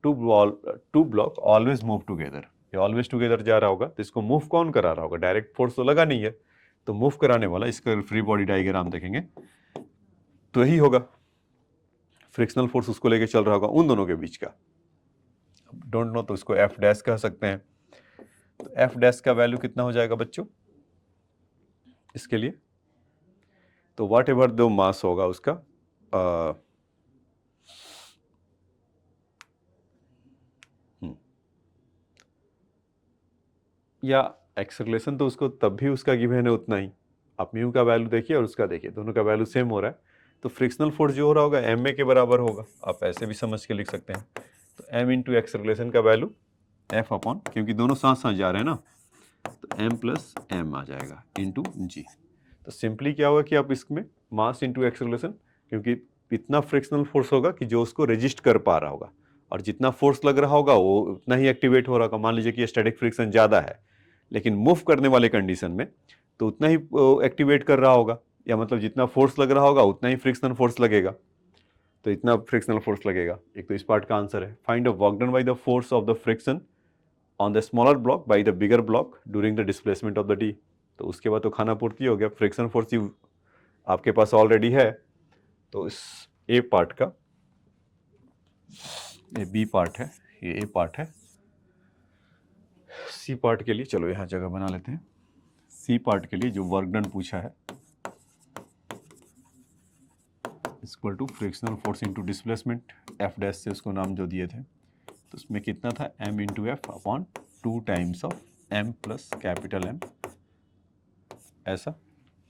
two block always move together, ये always together जा रहा होगा, तो इसको move कौन करा रहा होगा, डायरेक्ट फोर्स तो लगा नहीं है, तो मूव कराने वाला, इसका फ्री बॉडी डायग्राम देखेंगे तो यही होगा, फ्रिक्शनल फोर्स उसको लेके चल रहा होगा उन दोनों के बीच का। डोंट नो तो इसको एफ डैश कह सकते हैं। तो एफ डैश का वैल्यू कितना हो जाएगा बच्चों इसके लिए, तो वाट एवर दो मास होगा उसका, या एक्सेलरेशन तो उसको तब भी उसका गिवन है उतना ही, आप म्यू का वैल्यू देखिए और उसका देखिए, दोनों का वैल्यू सेम हो रहा है, तो फ्रिक्शनल फोर्स जो हो रहा होगा एम ए के बराबर होगा, आप ऐसे भी समझ के लिख सकते हैं। तो एम इंटू एक्सेलरेशन का वैल्यू एफ अपॉन, क्योंकि दोनों साथ साथ जा रहे हैं ना, तो एम प्लस एम आ जाएगा इंटू जी। तो सिंपली क्या होगा कि आप इसमें मास इंटू एक्सेलरेशन, क्योंकि इतना फ्रिक्शनल फोर्स होगा कि जो उसको रेजिस्ट कर पा रहा होगा, और जितना फोर्स लग रहा होगा वो उतना ही एक्टिवेट हो रहा होगा। मान लीजिए कि स्टैटिक फ्रिक्शन ज़्यादा है, लेकिन मूव करने वाले कंडीशन में तो उतना ही एक्टिवेट कर रहा होगा, या मतलब जितना फोर्स लग रहा होगा उतना ही फ्रिक्शनल फोर्स लगेगा, तो इतना फ्रिक्शनल फोर्स लगेगा। एक तो इस पार्ट का आंसर है। Find the work done by the force of the friction on the smaller block by the bigger block during the displacement of the D. तो उसके बाद तो खाना पूर्ति हो गया, फ्रिक्शन फोर्स ही आपके पास ऑलरेडी है। तो इस ए पार्ट का, ये बी पार्ट है, ये ए पार्ट है। सी पार्ट के लिए चलो यहाँ जगह बना लेते हैं। सी पार्ट के लिए जो वर्क डन पूछा है equal to frictional force into displacement, F dash से उसको नाम जो दिए थे, तो उसमें कितना था m into F upon 2 times of m plus capital M ऐसा,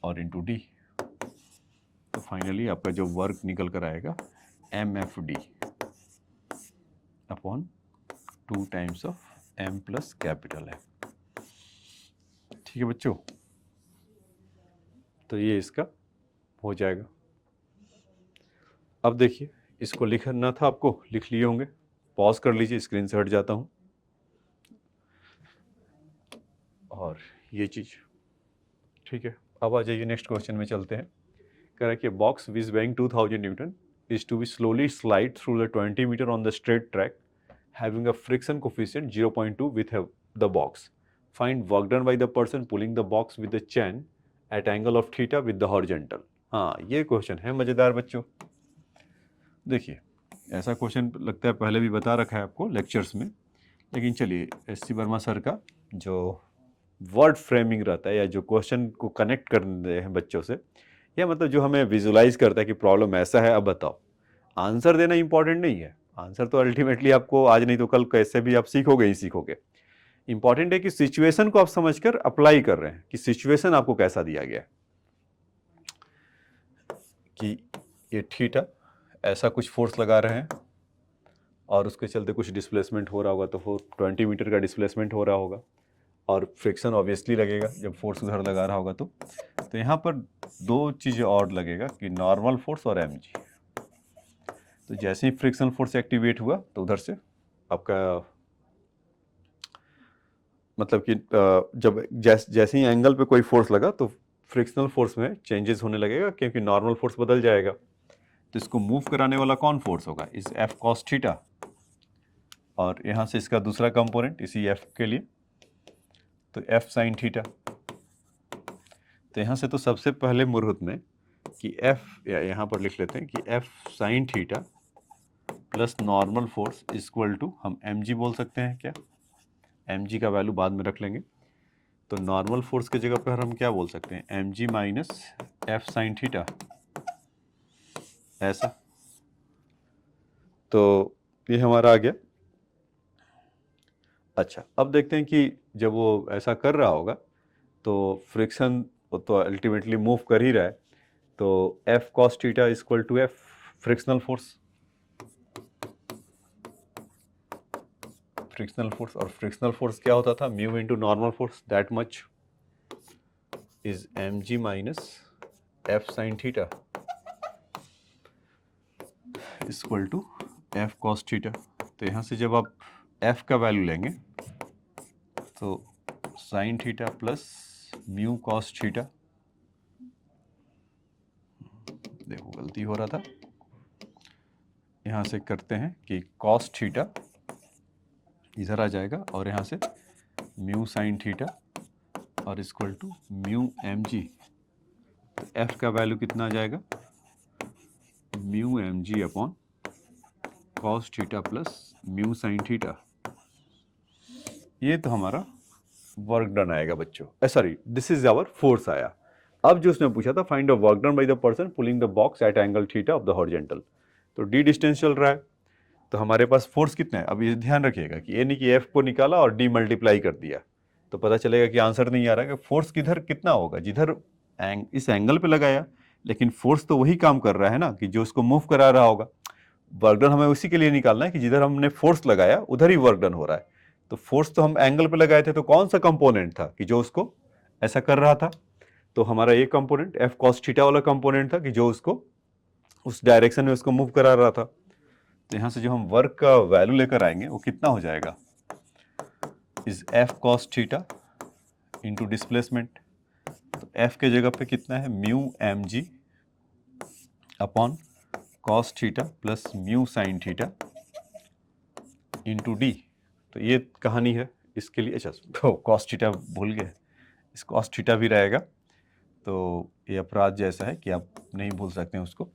और इंटू डी। तो फाइनली आपका जो वर्क निकल कर आएगा MFD upon 2 times of m plus capital M। ठीक है बच्चों, तो ये इसका हो जाएगा। अब देखिए इसको लिखना था आपको, लिख लिए होंगे, पॉज कर लीजिए, स्क्रीन से हट जाता हूँ। और ये चीज़ ठीक है। अब आ जाइए नेक्स्ट क्वेश्चन में चलते हैं। कह रहा है कि box which weighing 2000 newton is to be slowly slide through the 20 metre on the straight track having a friction coefficient 0.2 with the box. Find work done by the person pulling the box with the chain at angle of theta with the horizontal. हाँ, ये question है मज़ेदार बच्चों। देखिए ऐसा question लगता है पहले भी बता रखा है आपको लेक्चर्स में, लेकिन चलिए एस सी वर्मा सर का जो वर्ड फ्रेमिंग रहता है, या जो क्वेश्चन को कनेक्ट करते हैं बच्चों से, या मतलब जो हमें विजुलाइज करता है कि प्रॉब्लम ऐसा है, अब बताओ। आंसर देना इंपॉर्टेंट नहीं है, आंसर तो अल्टीमेटली आपको आज नहीं तो कल कैसे भी आप सीखोगे ही सीखोगे। इंपॉर्टेंट है कि सिचुएशन को आप समझकर अप्लाई कर रहे हैं, कि सिचुएशन आपको कैसा दिया गया है, कि ये थीटा ऐसा कुछ फोर्स लगा रहे हैं और उसके चलते कुछ डिस्प्लेसमेंट हो रहा होगा, तो 20 मीटर का डिस्प्लेसमेंट हो रहा होगा, और फ्रिक्शन ऑब्वियसली लगेगा जब फोर्स उधर लगा रहा होगा। तो यहाँ पर दो चीज़ें और लगेगा कि नॉर्मल फोर्स और mg। तो जैसे ही फ्रिक्शनल फोर्स एक्टिवेट हुआ तो उधर से आपका मतलब कि जब जैसे ही एंगल पे कोई फोर्स लगा तो फ्रिक्शनल फोर्स में चेंजेस होने लगेगा, क्योंकि नॉर्मल फोर्स बदल जाएगा। तो इसको मूव कराने वाला कौन फोर्स होगा, इस एफ कॉस थीटा, और यहाँ से इसका दूसरा कंपोनेंट इसी एफ के लिए तो एफ साइन थीटा। तो यहाँ से तो सबसे पहले मुहूर्त में कि एफ, या यहाँ पर लिख लेते हैं कि F sine theta plus normal force equal to, हम mg बोल सकते हैं क्या, mg का वैल्यू बाद में रख लेंगे। तो नॉर्मल फोर्स की जगह पर हम क्या बोल सकते हैं, mg minus F sine theta ऐसा। तो ये हमारा आ गया। अच्छा, अब देखते हैं कि जब वो ऐसा कर रहा होगा तो फ्रिक्शन तो अल्टीमेटली मूव कर ही रहा है, तो F cos theta equal to F frictional force, frictional force, और फ्रिक्शनल फोर्स क्या होता था, mu into normal force, that much is mg minus f sine theta equal to f cos theta. तो यहाँ से जब आप f का वैल्यू लेंगे तो sine theta plus mu cos theta, देखो गलती हो रहा था, यहाँ से करते हैं कि कॉस थीटा इधर आ जाएगा और यहाँ से म्यू साइन थीटा और equal to mu M G. तो एफ का वैल्यू कितना आ जाएगा, mu M G upon cos theta plus mu sine theta. ये तो हमारा वर्क डन आएगा बच्चों, sorry this is our force आया। अब जो उसने पूछा था find the work done by the person pulling the box at angle theta of the horizontal, तो डी डिस्टेंस चल रहा है, तो हमारे पास फोर्स कितना है। अब ये ध्यान रखिएगा कि ये नहीं कि एफ को निकाला और डी मल्टीप्लाई कर दिया तो पता चलेगा कि आंसर नहीं आ रहा है कि फोर्स किधर कितना होगा, जिधर इस एंगल पे लगाया, लेकिन फोर्स तो वही काम कर रहा है ना कि जो उसको मूव करा रहा होगा। वर्क डन हमें उसी के लिए निकालना है कि जिधर हमने फोर्स लगाया उधर ही वर्क डन हो रहा है। तो फोर्स तो हम एंगल पे लगाए थे, तो कौन सा कंपोनेंट था कि जो उसको ऐसा कर रहा था, तो हमारा ये कंपोनेंट एफ कॉस थीटा वाला कंपोनेंट था कि जो उसको उस डायरेक्शन में उसको मूव करा रहा था। तो यहाँ से जो हम वर्क का वैल्यू लेकर आएंगे वो कितना हो जाएगा, is F cos theta into displacement. तो एफ के जगह पे कितना है, mu M G upon cos theta plus mu sine theta into D. तो ये कहानी है इसके लिए। अच्छा तो कॉस थीटा भूल गए, इस कॉस थीटा भी रहेगा, तो ये अपराध जैसा है कि आप नहीं भूल सकते हैं उसको।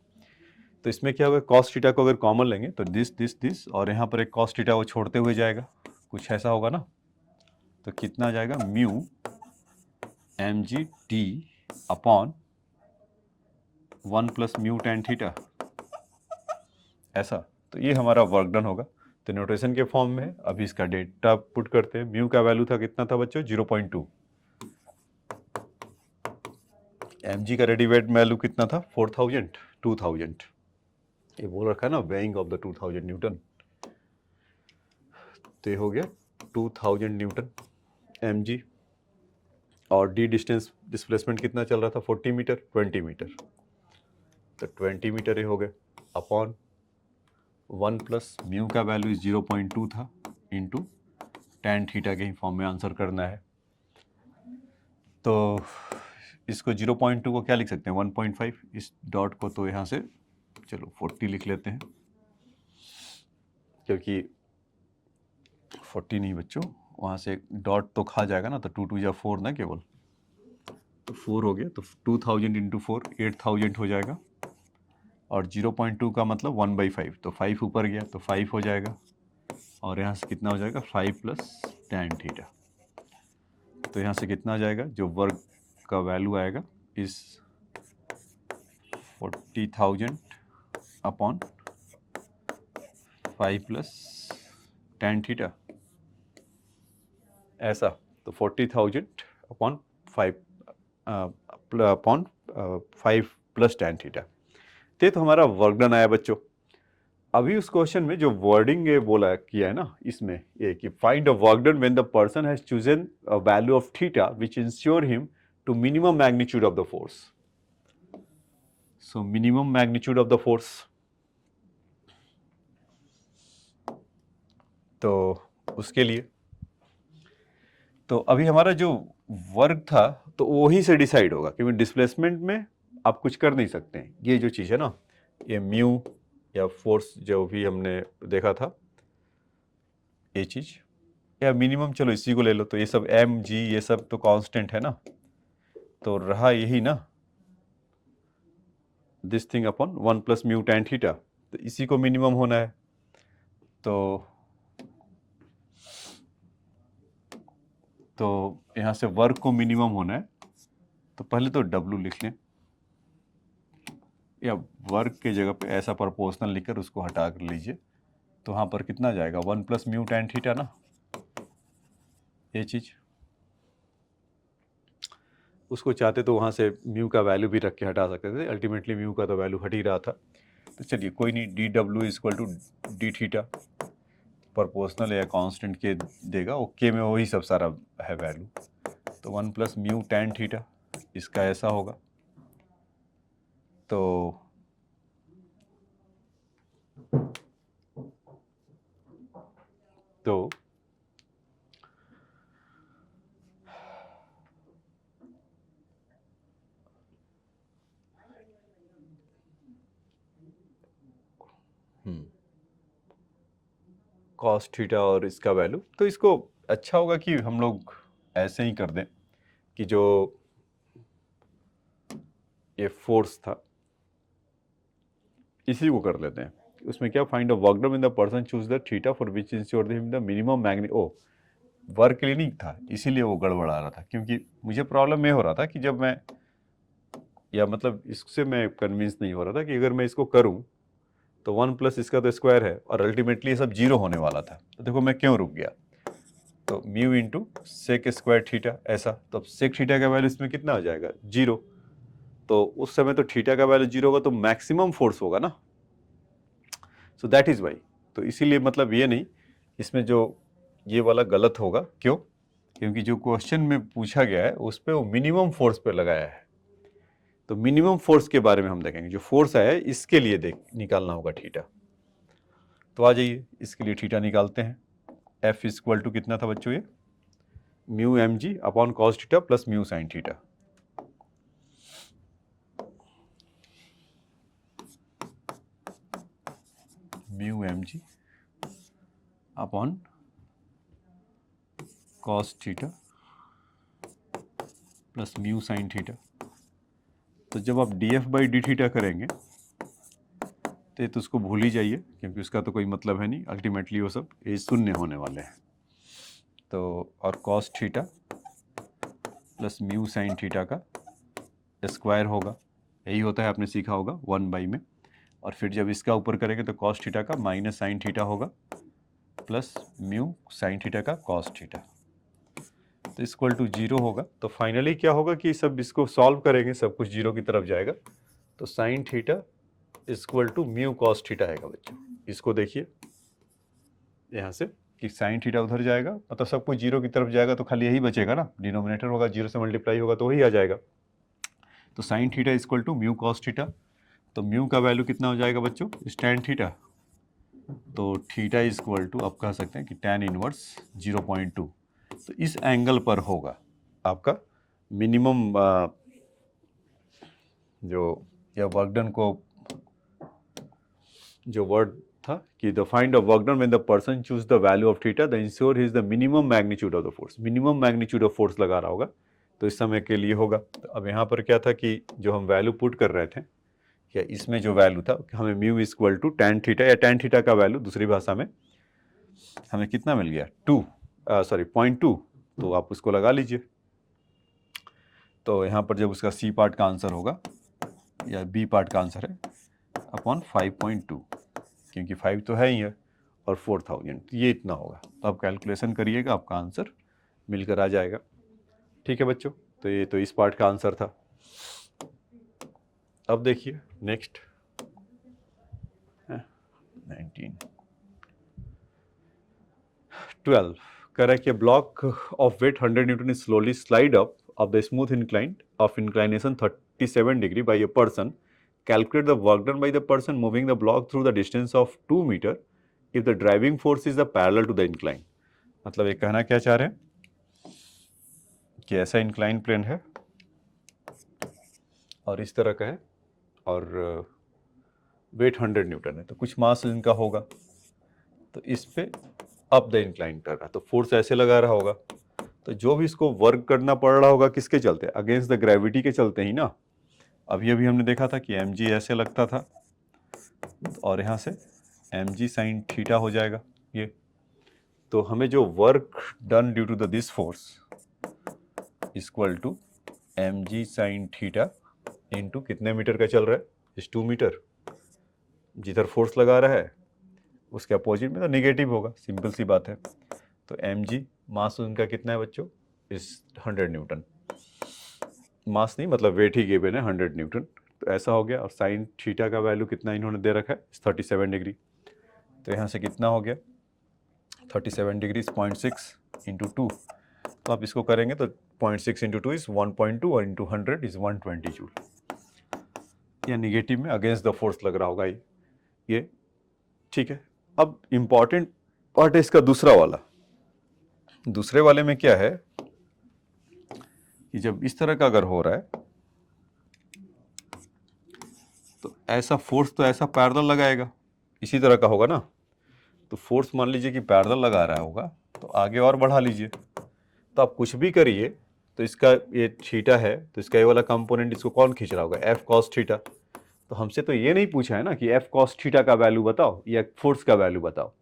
तो इसमें क्या होगा, कॉस थीटा को अगर कॉमन लेंगे तो दिस और यहाँ पर एक कॉस थीटा वो छोड़ते हुए जाएगा, कुछ ऐसा होगा ना। तो कितना आ जाएगा, mu M G T upon 1 plus mu tan theta, ऐसा। तो ये हमारा वर्क डन होगा। तो नोटेशन के फॉर्म में अभी इसका डेटा पुट करते हैं। म्यू का वैल्यू था कितना था बच्चों, 0.2। एम जी का रेडीमेड वैल्यू कितना था, 4000 2000। ये बोल रखा है ना वेइंग ऑफ द 2000 न्यूटन, तो ये हो गया 2000 न्यूटन एम जी। और डी डिस्टेंस डिस्प्लेसमेंट कितना चल रहा था, 40 मीटर 20 मीटर, तो 20 मीटर ये हो गए अपॉन 1 प्लस म्यू का वैल्यू 0.2 था इंटू टेन थीटा के ही फॉर्म में आंसर करना है। तो इसको 0.2 को क्या लिख सकते हैं, 1.5। इस डॉट को तो यहाँ से चलो 40 लिख लेते हैं, क्योंकि 40 नहीं बच्चों, वहाँ से डॉट तो खा जाएगा ना, तो 2 2 या 4 ना केवल, तो 4 हो गया। तो 2000 इंटू 4 8000 हो जाएगा, और 0.2 का मतलब 1/5, तो 5 ऊपर गया तो 5 हो जाएगा, और यहाँ से कितना हो जाएगा 5 प्लस टेन थीटा। तो यहाँ से कितना आ जाएगा, जो वर्क का वैल्यू आएगा इस 40,000 अपॉन 5 प्लस टेन थीटा, ऐसा। तो 40,000 upon 5 upon 5 plus tan theta. तो हमारा वर्क डन आया बच्चों। अभी उस क्वेश्चन में जो वर्डिंग ये बोला किया है ना, इसमें ये कि find a work done when the person has chosen a value of theta which ensure him to minimum magnitude of the force. So minimum magnitude of the force, तो उसके लिए तो अभी हमारा जो वर्क था तो वही से डिसाइड होगा, क्योंकि डिस्प्लेसमेंट में आप कुछ कर नहीं सकते हैं। ये जो चीज़ है ना, ये म्यू या फोर्स जो भी हमने देखा था, ये चीज़ या मिनिमम, चलो इसी को ले लो। तो ये सब एम जी ये सब तो कांस्टेंट है ना, तो रहा यही ना, this thing upon 1 plus mu tan theta, तो इसी को मिनिमम होना है। तो यहाँ से वर्क को मिनिमम होना है, तो पहले तो W लिख लें, या वर्क के जगह पे ऐसा प्रोपोर्शनल लिखकर उसको हटा कर लीजिए। तो वहाँ पर कितना जाएगा, 1 प्लस म्यू टेन थीटा ना, ये चीज़। उसको चाहते तो वहाँ से म्यू का वैल्यू भी रख के हटा सकते थे, अल्टीमेटली म्यू का तो वैल्यू हट ही रहा था। तो चलिए कोई नहीं, डी डब्ल्यू equal to d theta. Proportional या कांस्टेंट के देगा, ओके में वही सब सारा है वैल्यू। तो 1 प्लस म्यू tan थीटा इसका ऐसा होगा। तो cos थीटा और इसका वैल्यू, तो इसको अच्छा होगा कि हम लोग ऐसे ही कर दें कि जो ये फोर्स था इसी को कर लेते हैं। उसमें क्या, find a work done when the person choose the theta for which ensure the minimum मैग्नी, ओ वर्क के लिए नहीं था, इसीलिए वो गड़बड़ आ रहा था, क्योंकि मुझे प्रॉब्लम ये हो रहा था कि जब मैं, या मतलब इससे मैं कन्विंस नहीं हो रहा था कि अगर मैं इसको करूं तो 1 प्लस इसका तो स्क्वायर है और अल्टीमेटली ये सब जीरो होने वाला था। तो देखो मैं क्यों रुक गया, तो mu into sec square theta ऐसा, तो अब सेक थीटा का वैल्यू इसमें कितना हो जाएगा, जीरो। तो उस समय तो थीटा का वैल्यू जीरो होगा तो मैक्सिमम फोर्स होगा ना, सो दैट इज वाई। तो इसीलिए मतलब ये नहीं, इसमें जो ये वाला गलत होगा, क्यों, क्योंकि जो क्वेश्चन में पूछा गया है उस पर वो मिनिमम फोर्स पे लगाया है। तो मिनिमम फोर्स के बारे में हम देखेंगे, जो फोर्स आया है इसके लिए निकालना होगा थीटा। तो आ जाइए इसके लिए थीटा निकालते हैं। एफ इक्वल टू कितना था बच्चों, ये mu M G upon cos theta plus mu sine theta. Mu M G upon cos theta plus mu sine theta. तो जब आप d f by d theta करेंगे तो उसको भूल ही जाइए, क्योंकि उसका तो कोई मतलब है नहीं, अल्टीमेटली वो सब ये शून्य होने वाले हैं। तो और cos theta plus mu sine theta का स्क्वायर होगा, यही होता है, आपने सीखा होगा 1 बाई में। और फिर जब इसका ऊपर करेंगे तो कॉस थीटा का माइनस साइन थीटा होगा प्लस म्यू साइन थीटा का कॉस थीटा, तो इक्वल टू जीरो होगा। तो फाइनली क्या होगा कि सब इसको सॉल्व करेंगे, सब कुछ जीरो की तरफ जाएगा। तो sine theta equal to mu cos theta आएगा बच्चों। इसको देखिए यहाँ से कि साइन थीटा उधर जाएगा, मतलब सब कुछ जीरो की तरफ जाएगा, तो खाली यही बचेगा ना, डिनोमिनेटर होगा, जीरो से मल्टीप्लाई होगा तो वही आ जाएगा। तो sine theta equal to mu cos theta. तो म्यू का वैल्यू कितना हो जाएगा बच्चों, tan थीटा। तो थीटा इक्वल टू आप कह सकते हैं कि tan इनवर्स 0.2। तो इस एंगल पर होगा आपका मिनिमम जो, या वर्क डन को जो वर्ड था कि the find of work done when the person choose the value of theta the ensure is the minimum magnitude of the force. Minimum magnitude of force लगा रहा होगा तो इस समय के लिए होगा। तो अब यहाँ पर क्या था कि जो हम वैल्यू पुट कर रहे थे, या इसमें जो वैल्यू था हमें mu equal to tan theta, या tan थीटा का वैल्यू दूसरी भाषा में हमें कितना मिल गया, 0.2। तो आप उसको लगा लीजिए। तो यहाँ पर जब उसका सी पार्ट का आंसर होगा या बी पार्ट का आंसर है अपॉन 5.2, क्योंकि 5 तो है ही है और 4000, ये इतना होगा। तो आप कैलकुलेशन करिएगा, आपका आंसर मिलकर आ जाएगा। ठीक है बच्चों, तो ये तो इस पार्ट का आंसर था। अब देखिए नेक्स्ट 12 कह रहा है कि block of weight 100 newton is slowly slide up of the smooth incline of inclination 37 degree by a person. Calculate the work done by the person moving the block through the distance of 2 meter if the driving force is the parallel to the incline. मतलब ये कहना क्या चाह रहे हैं कि ऐसा incline plane है और इस तरह का है और वेट 100 न्यूटन है, तो कुछ मास इनका होगा, तो इस पे अप द इंक्लाइन कर रहा, तो फोर्स ऐसे लगा रहा होगा। तो जो भी इसको वर्क करना पड़ रहा होगा किसके चलते, अगेंस्ट द ग्रेविटी के चलते ही ना। अभी हमने देखा था कि एम जी ऐसे लगता था और यहाँ से एम जी साइन थीटा हो जाएगा ये। तो हमें जो work done due to the this force equal to m ji sine theta into कितने मीटर का चल रहा है, इस 2 मीटर। जिधर फोर्स लगा रहा है उसके अपोजिट में तो नेगेटिव होगा, सिंपल सी बात है। तो एम जी मास उनका कितना है बच्चों, इस 100 न्यूटन। मास नहीं मतलब वेट ही गिवन है 100 न्यूटन। तो ऐसा हो गया। और साइन थीटा का वैल्यू कितना इन्होंने दे रखा है, 37 डिग्री। तो यहाँ से कितना हो गया, 37 डिग्री 0.6 इंटू 2, तो आप इसको करेंगे तो 0.6 इंटू 2 इज़ 1.2 और इंटू 100 इज़ 120 जूल। या निगेटिव में अगेंस्ट द फोर्स लग रहा होगा ये ठीक है। अब इम्पॉर्टेंट पार्ट है इसका दूसरा वाला। दूसरे वाले में क्या है कि जब इस तरह का अगर हो रहा है तो ऐसा फोर्स तो ऐसा पैरेलल लगाएगा, इसी तरह का होगा ना। तो फोर्स मान लीजिए कि पैरेलल लगा रहा होगा, तो आगे और बढ़ा लीजिए। तो आप कुछ भी करिए तो इसका ये थीटा है, तो इसका ये वाला कंपोनेंट इसको कौन खींच रहा होगा, एफ कॉस थीटा। तो हमसे तो ये नहीं पूछा है ना कि एफ कॉस थीटा का वैल्यू बताओ या फोर्स का वैल्यू बताओ,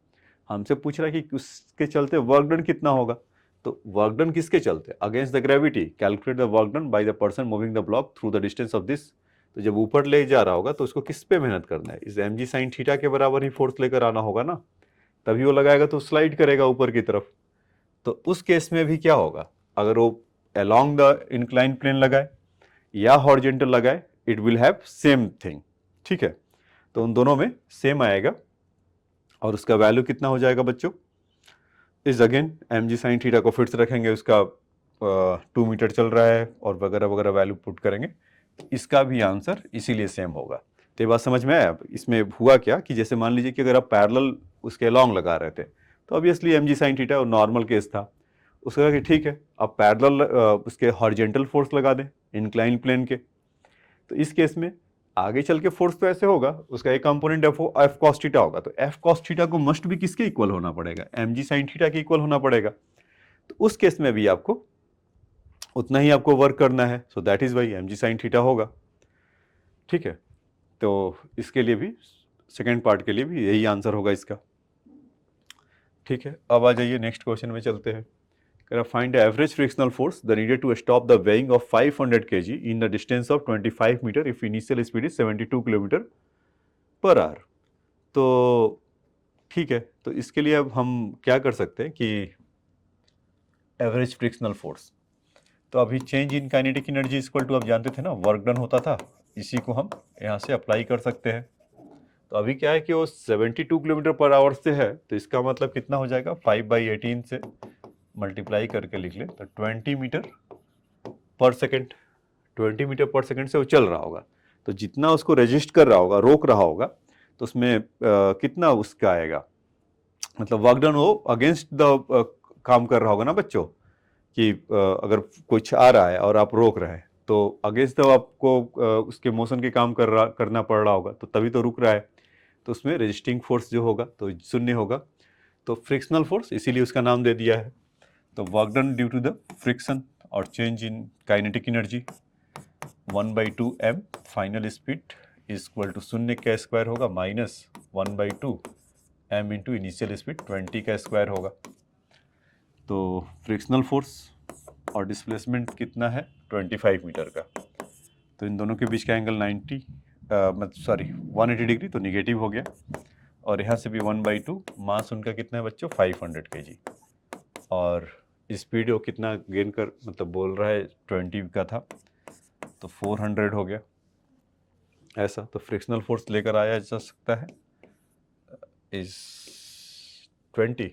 हमसे पूछ रहा है कि उसके चलते वर्क डन कितना होगा। तो वर्क डन किसके चलते, against the gravity, calculate the work done by the person moving the block through the distance of this. तो जब ऊपर ले जा रहा होगा तो उसको किस पे मेहनत करना है, इस mg साइन थीटा के बराबर ही फोर्स लेकर आना होगा ना, तभी वो लगाएगा तो स्लाइड करेगा ऊपर की तरफ। तो उस केस में भी क्या होगा, अगर वो अलोंग द इंक्लाइन प्लेन लगाए या हॉरिजॉन्टल लगाए, it will have same thing, ठीक है। तो उन दोनों में सेम आएगा और उसका वैल्यू कितना हो जाएगा बच्चों, is again mg sine theta को फिर से रखेंगे, उसका 2 मीटर चल रहा है और वगैरह वगैरह वैल्यू पुट करेंगे, इसका भी आंसर इसीलिए सेम होगा। तो ये बात समझ में आया। इसमें हुआ क्या कि जैसे मान लीजिए कि अगर आप पैरेलल उसके अलोंग लगा रहे थे तो obviously mg sine theta normal case था, उसका कि ठीक है आप पैरेलल उसके हॉरिजॉन्टल फोर्स लगा दें इंक्लाइन प्लेन के। तो इस केस में आगे चल के फोर्स तो ऐसे होगा, उसका एक कंपोनेंट एफ कॉस थीटा होगा, तो एफ कॉस थीटा को मस्ट भी किसके इक्वल होना पड़ेगा, mg साइन थीटा के इक्वल होना पड़ेगा। तो उस केस में भी आपको उतना ही आपको वर्क करना है, so that is why mg sine theta होगा, ठीक है। तो इसके लिए भी सेकेंड पार्ट के लिए भी यही आंसर होगा इसका, ठीक है। अब आ जाइए नेक्स्ट क्वेश्चन में चलते हैं। Find the average frictional force the needed to stop the weighing of 500 kg in the distance of 25 metre if initial speed is 72 kilometre per hour. तो ठीक है, तो इसके लिए अब हम क्या कर सकते हैं कि एवरेज फ्रिक्शनल फोर्स, तो अभी change in kinetic energy equal to, आप जानते थे ना वर्क डन होता था, इसी को हम यहाँ से अप्लाई कर सकते हैं। तो अभी क्या है कि वो 72 किलोमीटर पर आवर से है, तो इसका मतलब कितना हो जाएगा, 5/18 से मल्टीप्लाई करके लिख ले तो 20 metre per second, 20 metre per second से वो चल रहा होगा। तो जितना उसको रेजिस्ट कर रहा होगा, रोक रहा होगा, तो उसमें कितना उसका आएगा, मतलब वर्क डन वो अगेंस्ट द काम कर रहा होगा ना बच्चों, कि अगर कुछ आ रहा है और आप रोक रहे हैं तो अगेंस्ट द आपको उसके मोशन के काम करना पड़ रहा होगा, तो तभी तो रुक रहा है। तो उसमें रेजिस्टिंग फोर्स जो होगा तो शून्य होगा, तो फ्रिक्शनल फोर्स इसीलिए उसका नाम दे दिया है। तो work done due to the friction और change in kinetic energy 1/2 m final speed is equal to शून्य का स्क्वायर होगा minus 1/2 m into initial speed 20 का स्क्वायर होगा। तो फ्रिक्शनल फोर्स और डिस्प्लेसमेंट कितना है 25 मीटर का, तो इन दोनों के बीच का एंगल 180 डिग्री, तो निगेटिव हो गया। और यहाँ से भी 1/2, मास उनका कितना है बच्चों 500 kg, और स्पीड वो कितना गेन कर, मतलब बोल रहा है 20 का था, तो 400 हो गया ऐसा। तो फ्रिक्शनल फोर्स लेकर आया जा सकता है इस 20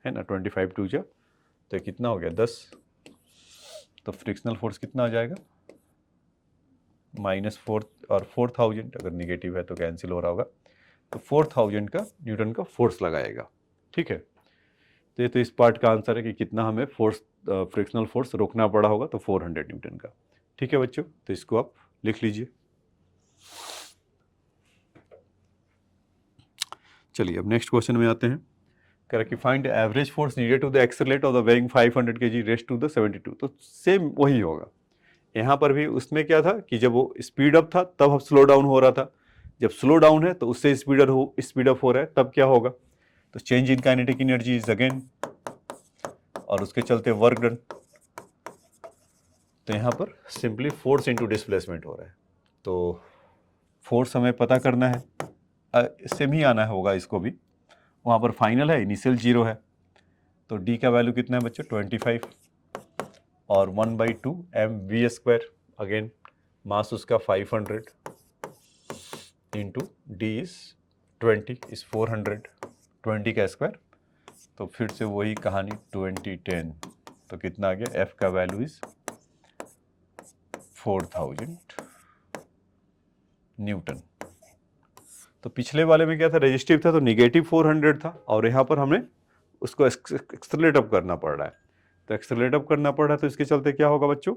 है ना, 25 टू जा तो कितना हो गया 10, तो फ्रिक्शनल फोर्स कितना आ जाएगा -4 और 4000, अगर निगेटिव है तो कैंसिल हो रहा होगा, तो 4000 का न्यूटन का फोर्स लगाएगा, ठीक है। तो ये तो इस पार्ट का आंसर है कि कितना हमें फोर्स फ्रिक्शनल फोर्स रोकना पड़ा होगा, तो 400 न्यूटन का, ठीक है बच्चों। तो इसको आप लिख लीजिए। चलिए अब नेक्स्ट क्वेश्चन में आते हैं। कह रहा कि find average force needed to the accelerate of the weighing 500 kg rest to the 72। तो सेम वही होगा यहाँ पर भी। उसमें क्या था कि जब वो स्पीड अप था तब अब स्लो डाउन हो रहा था, जब स्लो डाउन है तो उससे स्पीड अप हो रहा है, तब क्या होगा, तो change in kinetic energy is again, और उसके चलते वर्क डन। तो यहाँ पर सिंपली फोर्स इनटू डिस्प्लेसमेंट हो रहा है, तो फोर्स हमें पता करना है, सेम ही आना होगा इसको भी। वहाँ पर फाइनल है, इनिशियल 0 है, तो डी का वैल्यू कितना है बच्चों 25, और 1/2 mv², अगेन मास उसका 500 इंटू डी इज 20 इज 400, 20 का स्क्वायर, तो फिर से वही कहानी 2010, तो कितना आ गया, F का वैल्यू इज 4000 न्यूटन। तो पिछले वाले में क्या था, रेजिस्टिव था तो निगेटिव 400 था, और यहाँ पर हमें उसको एक्सेलरेट अप करना पड़ रहा है। तो एक्सेलरेट अप करना पड़ रहा है, तो इसके चलते क्या होगा बच्चों,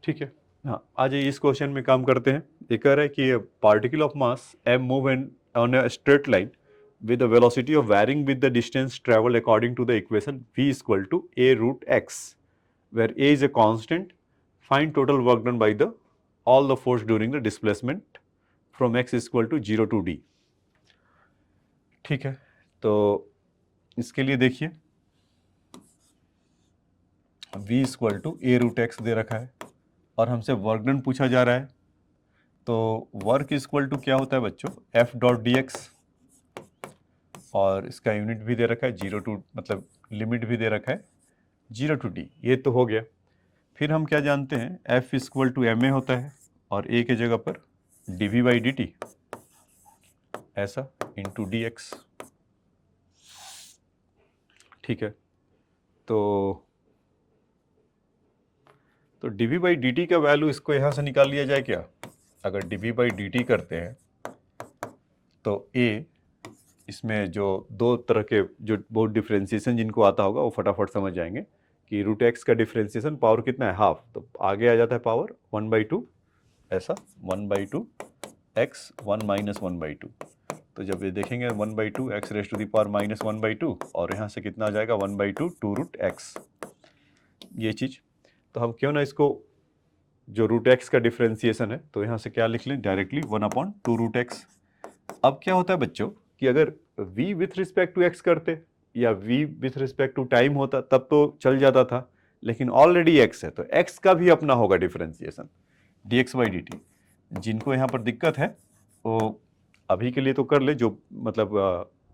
ठीक है। हाँ, आज इस क्वेश्चन में काम करते हैं। ये कह रहा है कि particle of mass m move on a straight line with the velocity of varying with the distance traveled according to the equation v is equal to a root x, where a is a constant. Find total work done by the all the force during the displacement from x is equal to 0 to d। ठीक है, तो इसके लिए देखिए v is equal to a root x दे रखा है और हमसे वर्क डन पूछा जा रहा है। तो वर्क इज इक्वल टू क्या होता है बच्चों, f डॉट डी एक्स, और इसका यूनिट भी दे रखा है 0 टू, मतलब लिमिट भी दे रखा है 0 टू d। ये तो हो गया। फिर हम क्या जानते हैं, f equal to M a होता है और a के जगह पर dv बाई डी टी ऐसा इंटू डी एक्स। ठीक है, तो dv बाई डी टी का वैल्यू इसको यहाँ से निकाल लिया जाए क्या। अगर dv बाई डी टी करते हैं तो a, इसमें जो दो तरह के जो बहुत डिफ्रेंसिएशन जिनको आता होगा वो फटाफट समझ जाएंगे कि रूट एक्स का डिफ्रेंसिएशन पावर कितना है, हाफ, तो आगे आ जाता है पावर 1/2 ऐसा, 1/2 एक्स 1 माइनस 1/2। तो जब ये देखेंगे 1/2 x raise to the power minus 1/2, और यहाँ से कितना आ जाएगा 1/2 2 रूट एक्स, ये चीज़। तो हम क्यों ना इसको जो रूट एक्स का डिफ्रेंसिएशन है तो यहाँ से क्या लिख लें डायरेक्टली 1/2 रूट एक्स। अब क्या होता है बच्चों कि अगर v with respect to x करते या v with respect to time होता तब तो चल जाता था, लेकिन ऑलरेडी x है तो x का भी अपना होगा differentiation dx by d T. जिनको यहाँ पर दिक्कत है वो अभी के लिए तो कर ले, जो मतलब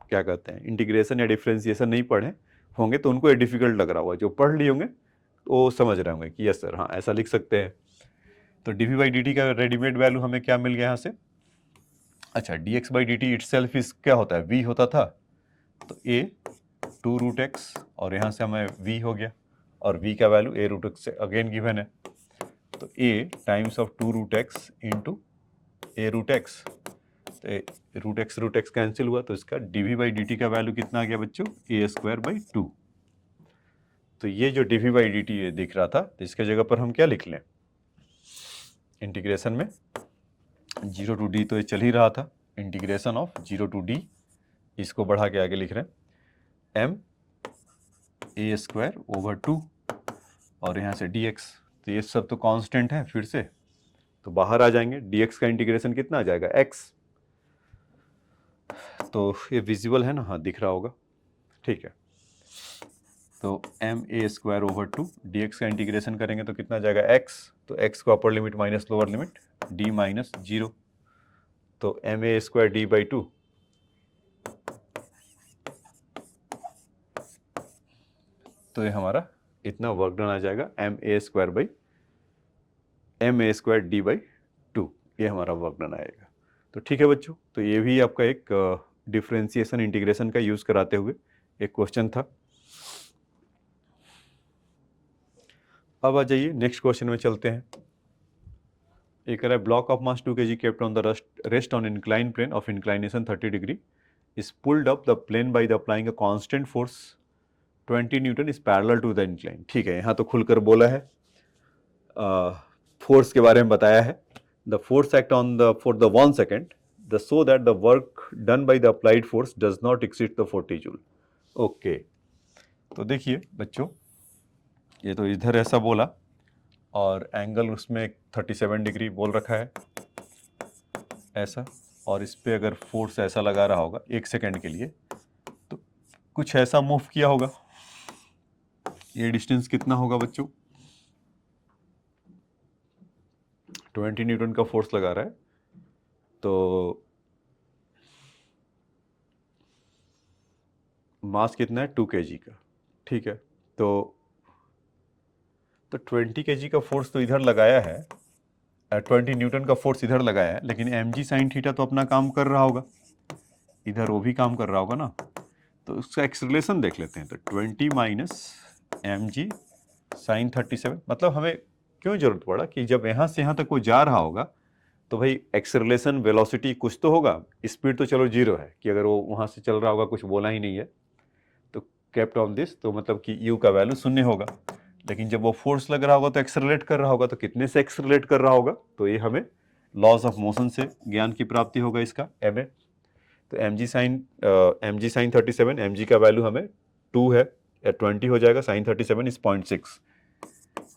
क्या कहते हैं इंटीग्रेशन या डिफरेंशिएशन नहीं पढ़े होंगे तो उनको ये डिफिकल्ट लग रहा होगा, जो पढ़ लिए होंगे वो समझ रहे होंगे कि यस सर हाँ ऐसा लिख सकते हैं। तो dv बाई डी टी का रेडीमेड वैल्यू हमें क्या मिल गया यहाँ से, अच्छा dx by d T it self इस क्या होता है, v होता था, तो a 2 रूट एक्स और यहाँ से हमें v हो गया, और v का वैल्यू a रूट एक्स से अगेन गिवन है, तो a times of 2 root x into a root x, तो रूट एक्स कैंसिल हुआ, तो इसका dv बाई डी टी का वैल्यू कितना आ गया बच्चों, a स्क्वायर बाई 2। तो ये जो dv बाई डी टी दिख रहा था तो इसके जगह पर हम क्या लिख लें, इंटीग्रेशन में 0 टू d तो ये चल ही रहा था, इंटीग्रेशन ऑफ 0 टू d, इसको बढ़ा के आगे लिख रहे हैं m a स्क्वायर ओवर 2 और यहाँ से dx, तो ये सब तो कांस्टेंट है, फिर से तो बाहर आ जाएंगे, dx का इंटीग्रेशन कितना आ जाएगा x, तो ये विजिबल है ना, हाँ दिख रहा होगा, ठीक है। तो m a square over 2 dx का इंटीग्रेशन करेंगे तो कितना आ जाएगा x, तो x को upper limit minus lower limit d minus 0, तो m a square d by 2, तो ये हमारा इतना वर्क डन आ जाएगा m a square by m a square d by 2, ये हमारा वर्क डन आएगा। तो ठीक है बच्चों, तो ये भी आपका एक डिफरेंशिएशन इंटीग्रेशन का यूज़ कराते हुए एक क्वेश्चन था। अब आ जाइए नेक्स्ट क्वेश्चन में चलते हैं। एक है block of mass 2 kg kept on the rest on incline plane of inclination 30 degree is pulled up the plane by the applying a constant force 20 newton is parallel to the incline. ठीक है, यहाँ तो खुलकर बोला है, force के बारे में बताया है, the force act on the for the 1 second the so that the work done by the applied force does not exceed the 40 joule. Okay, तो देखिए बच्चों ये तो इधर ऐसा बोला और एंगल उसमें 37 डिग्री बोल रखा है ऐसा, और इस पे अगर फोर्स ऐसा लगा रहा होगा 1 सेकेंड के लिए तो कुछ ऐसा मूव किया होगा। ये डिस्टेंस कितना होगा बच्चों, 20 न्यूटन का फोर्स लगा रहा है, तो मास कितना है 2 kg का। ठीक है, तो 20 kg का फोर्स तो इधर लगाया है 20 न्यूटन का फोर्स इधर लगाया है, लेकिन mg साइन थीटा तो अपना काम कर रहा होगा, इधर वो भी काम कर रहा होगा ना, तो उसका एक्सेलरेशन देख लेते हैं। तो 20 माइनस mg साइन 37, मतलब हमें क्यों जरूरत पड़ा कि जब यहाँ से यहाँ तक वो जा रहा होगा तो भाई एक्सेलरेशन वेलोसिटी कुछ तो होगा, स्पीड तो चलो जीरो है कि अगर वो वहाँ से चल रहा होगा, कुछ बोला ही नहीं है, तो केप्ट ऑन दिस, तो मतलब कि u का वैल्यू 0 होगा। लेकिन जब वो फोर्स लग रहा होगा तो एक्सेलरेट कर रहा होगा, तो कितने से एक्सेलरेट कर रहा होगा, तो ये हमें लॉज ऑफ मोशन से ज्ञान की प्राप्ति होगा इसका ma। तो mg साइन 37, mg का वैल्यू हमें 2 है, 20 हो जाएगा, साइन 37 इज 0.6,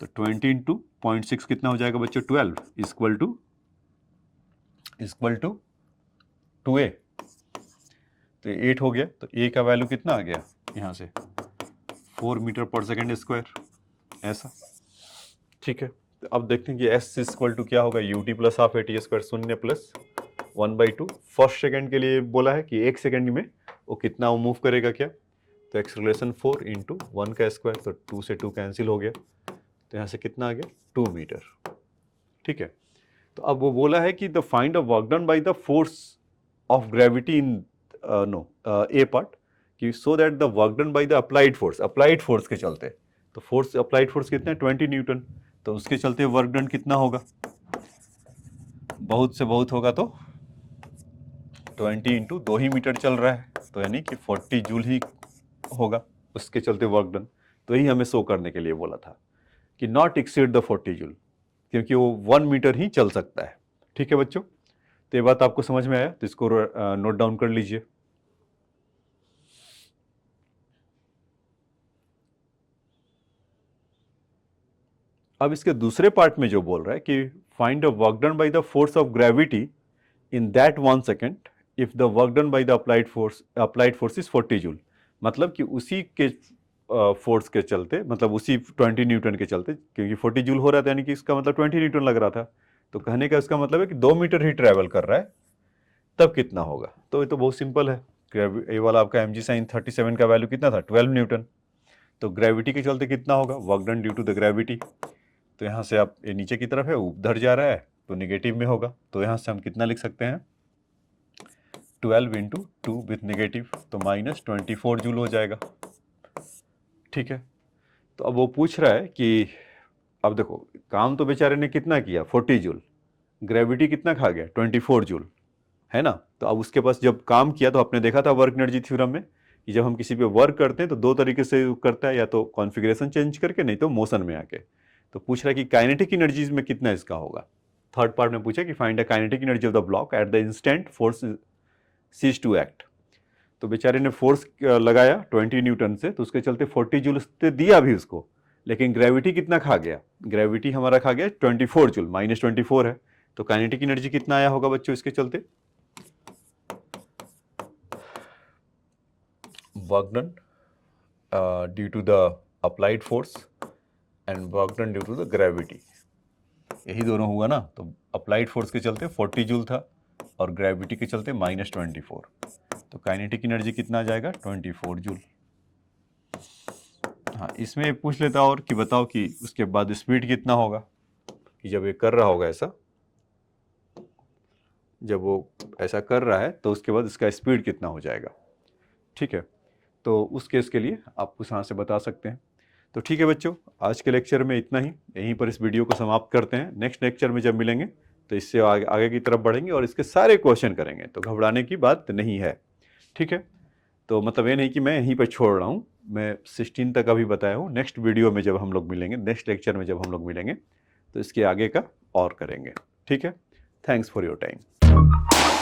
तो 20 इंटू 0.6 कितना हो जाएगा बच्चों, 12 इक्वल टू 2a, तो 8 हो गया। तो a का वैल्यू कितना आ गया यहाँ से, 4 मीटर पर सेकेंड स्क्वायर, ऐसा, ठीक है। तो अब देखते हैं कि s इक्वल टू क्या होगा, ut plus half at square, 0 plus 1/2, first second के लिए बोला है कि 1 सेकेंड में वो कितना वो मूव करेगा क्या, तो एक्सेलरेशन 4 इंटू 1 का स्क्वायर, तो 2 से 2 कैंसिल हो गया, तो यहाँ से कितना आ गया, 2 मीटर, ठीक है। तो अब वो बोला है कि the find a work done by the force of gravity in a part, कि so that the work done by the applied force के चलते, तो फोर्स अप्लाइड फोर्स कितना है 20 न्यूटन, तो उसके चलते वर्क डन कितना होगा, बहुत से बहुत होगा तो 20 इंटू 2 ही मीटर चल रहा है, तो यानी कि 40 जूल ही होगा उसके चलते वर्क डन। तो यही हमें शो करने के लिए बोला था कि नॉट एक्सीड द 40 जूल, क्योंकि वो 1 मीटर ही चल सकता है, ठीक है बच्चों। तो ये बात आपको समझ में आया, तो इसको नोट डाउन कर लीजिए। अब इसके दूसरे पार्ट में जो बोल रहा है कि find the work done by the force of gravity in that 1 second if the work done by the applied force is 40 joule, मतलब कि उसी के फोर्स के चलते, मतलब उसी 20 न्यूटन के चलते, क्योंकि 40 जूल हो रहा था, यानी कि इसका मतलब 20 न्यूटन लग रहा था, तो कहने का इसका मतलब है कि 2 मीटर ही ट्रैवल कर रहा है, तब कितना होगा। तो ये तो बहुत सिंपल है, ये वाला आपका mg साइन 37 का वैल्यू कितना था, 12 न्यूटन, तो ग्रेविटी के चलते कितना होगा, work done due to the gravity, तो यहाँ से आप ये नीचे की तरफ है, उधर जा रहा है, तो निगेटिव में होगा, तो यहाँ से हम कितना लिख सकते हैं, 12 इंटू 2 विथ निगेटिव, तो माइनस 24 जूल हो जाएगा, ठीक है। तो अब वो पूछ रहा है कि अब देखो काम तो बेचारे ने कितना किया, 40 जूल, ग्रेविटी कितना खा गया, 24 जूल, है ना। तो अब उसके पास जब काम किया, तो आपने देखा था वर्क एनर्जी थ्योरम में कि जब हम किसी पे वर्क करते हैं तो 2 तरीके से करता है, या तो कॉन्फ़िगरेशन चेंज करके, नहीं तो मोशन में आके। तो पूछ रहा है कि काइनेटिक एनर्जीज में कितना इसका होगा। थर्ड पार्ट में पूछा कि find the kinetic energy of the block at the instant force cease to act. तो बेचारे ने फोर्स लगाया 20 न्यूटन से, तो उसके चलते 40 जूल से दिया भी उसको, लेकिन ग्रेविटी कितना खा गया, ग्रेविटी हमारा खा गया 24 जूल, माइनस 24 है, तो काइनेटिक एनर्जी कितना आया होगा बच्चों इसके चलते, work done due to the applied force and work done due to the gravity, यही दोनों हुआ ना। तो अप्लाइड फोर्स के चलते 40 जूल था और ग्रेविटी के चलते माइनस 24, तो काइनेटिक एनर्जी कितना आ जाएगा, 24 जूल। हाँ, इसमें पूछ लेता और कि बताओ कि उसके बाद स्पीड कितना होगा, कि जब ये कर रहा होगा ऐसा, जब वो ऐसा कर रहा है तो उसके बाद इसका स्पीड कितना हो जाएगा, ठीक है। तो उस केस के लिए आप उस यहाँ से बता सकते हैं। तो ठीक है बच्चों, आज के लेक्चर में इतना ही, यहीं पर इस वीडियो को समाप्त करते हैं। नेक्स्ट लेक्चर में जब मिलेंगे तो इससे आगे की तरफ बढ़ेंगे और इसके सारे क्वेश्चन करेंगे, तो घबराने की बात नहीं है, ठीक है। तो मतलब ये नहीं कि मैं यहीं पर छोड़ रहा हूँ, मैं 16 तक अभी बताया हूँ। नेक्स्ट वीडियो में जब हम लोग मिलेंगे, नेक्स्ट लेक्चर में जब हम लोग मिलेंगे, तो इसके आगे का और करेंगे, ठीक है। Thanks for your time.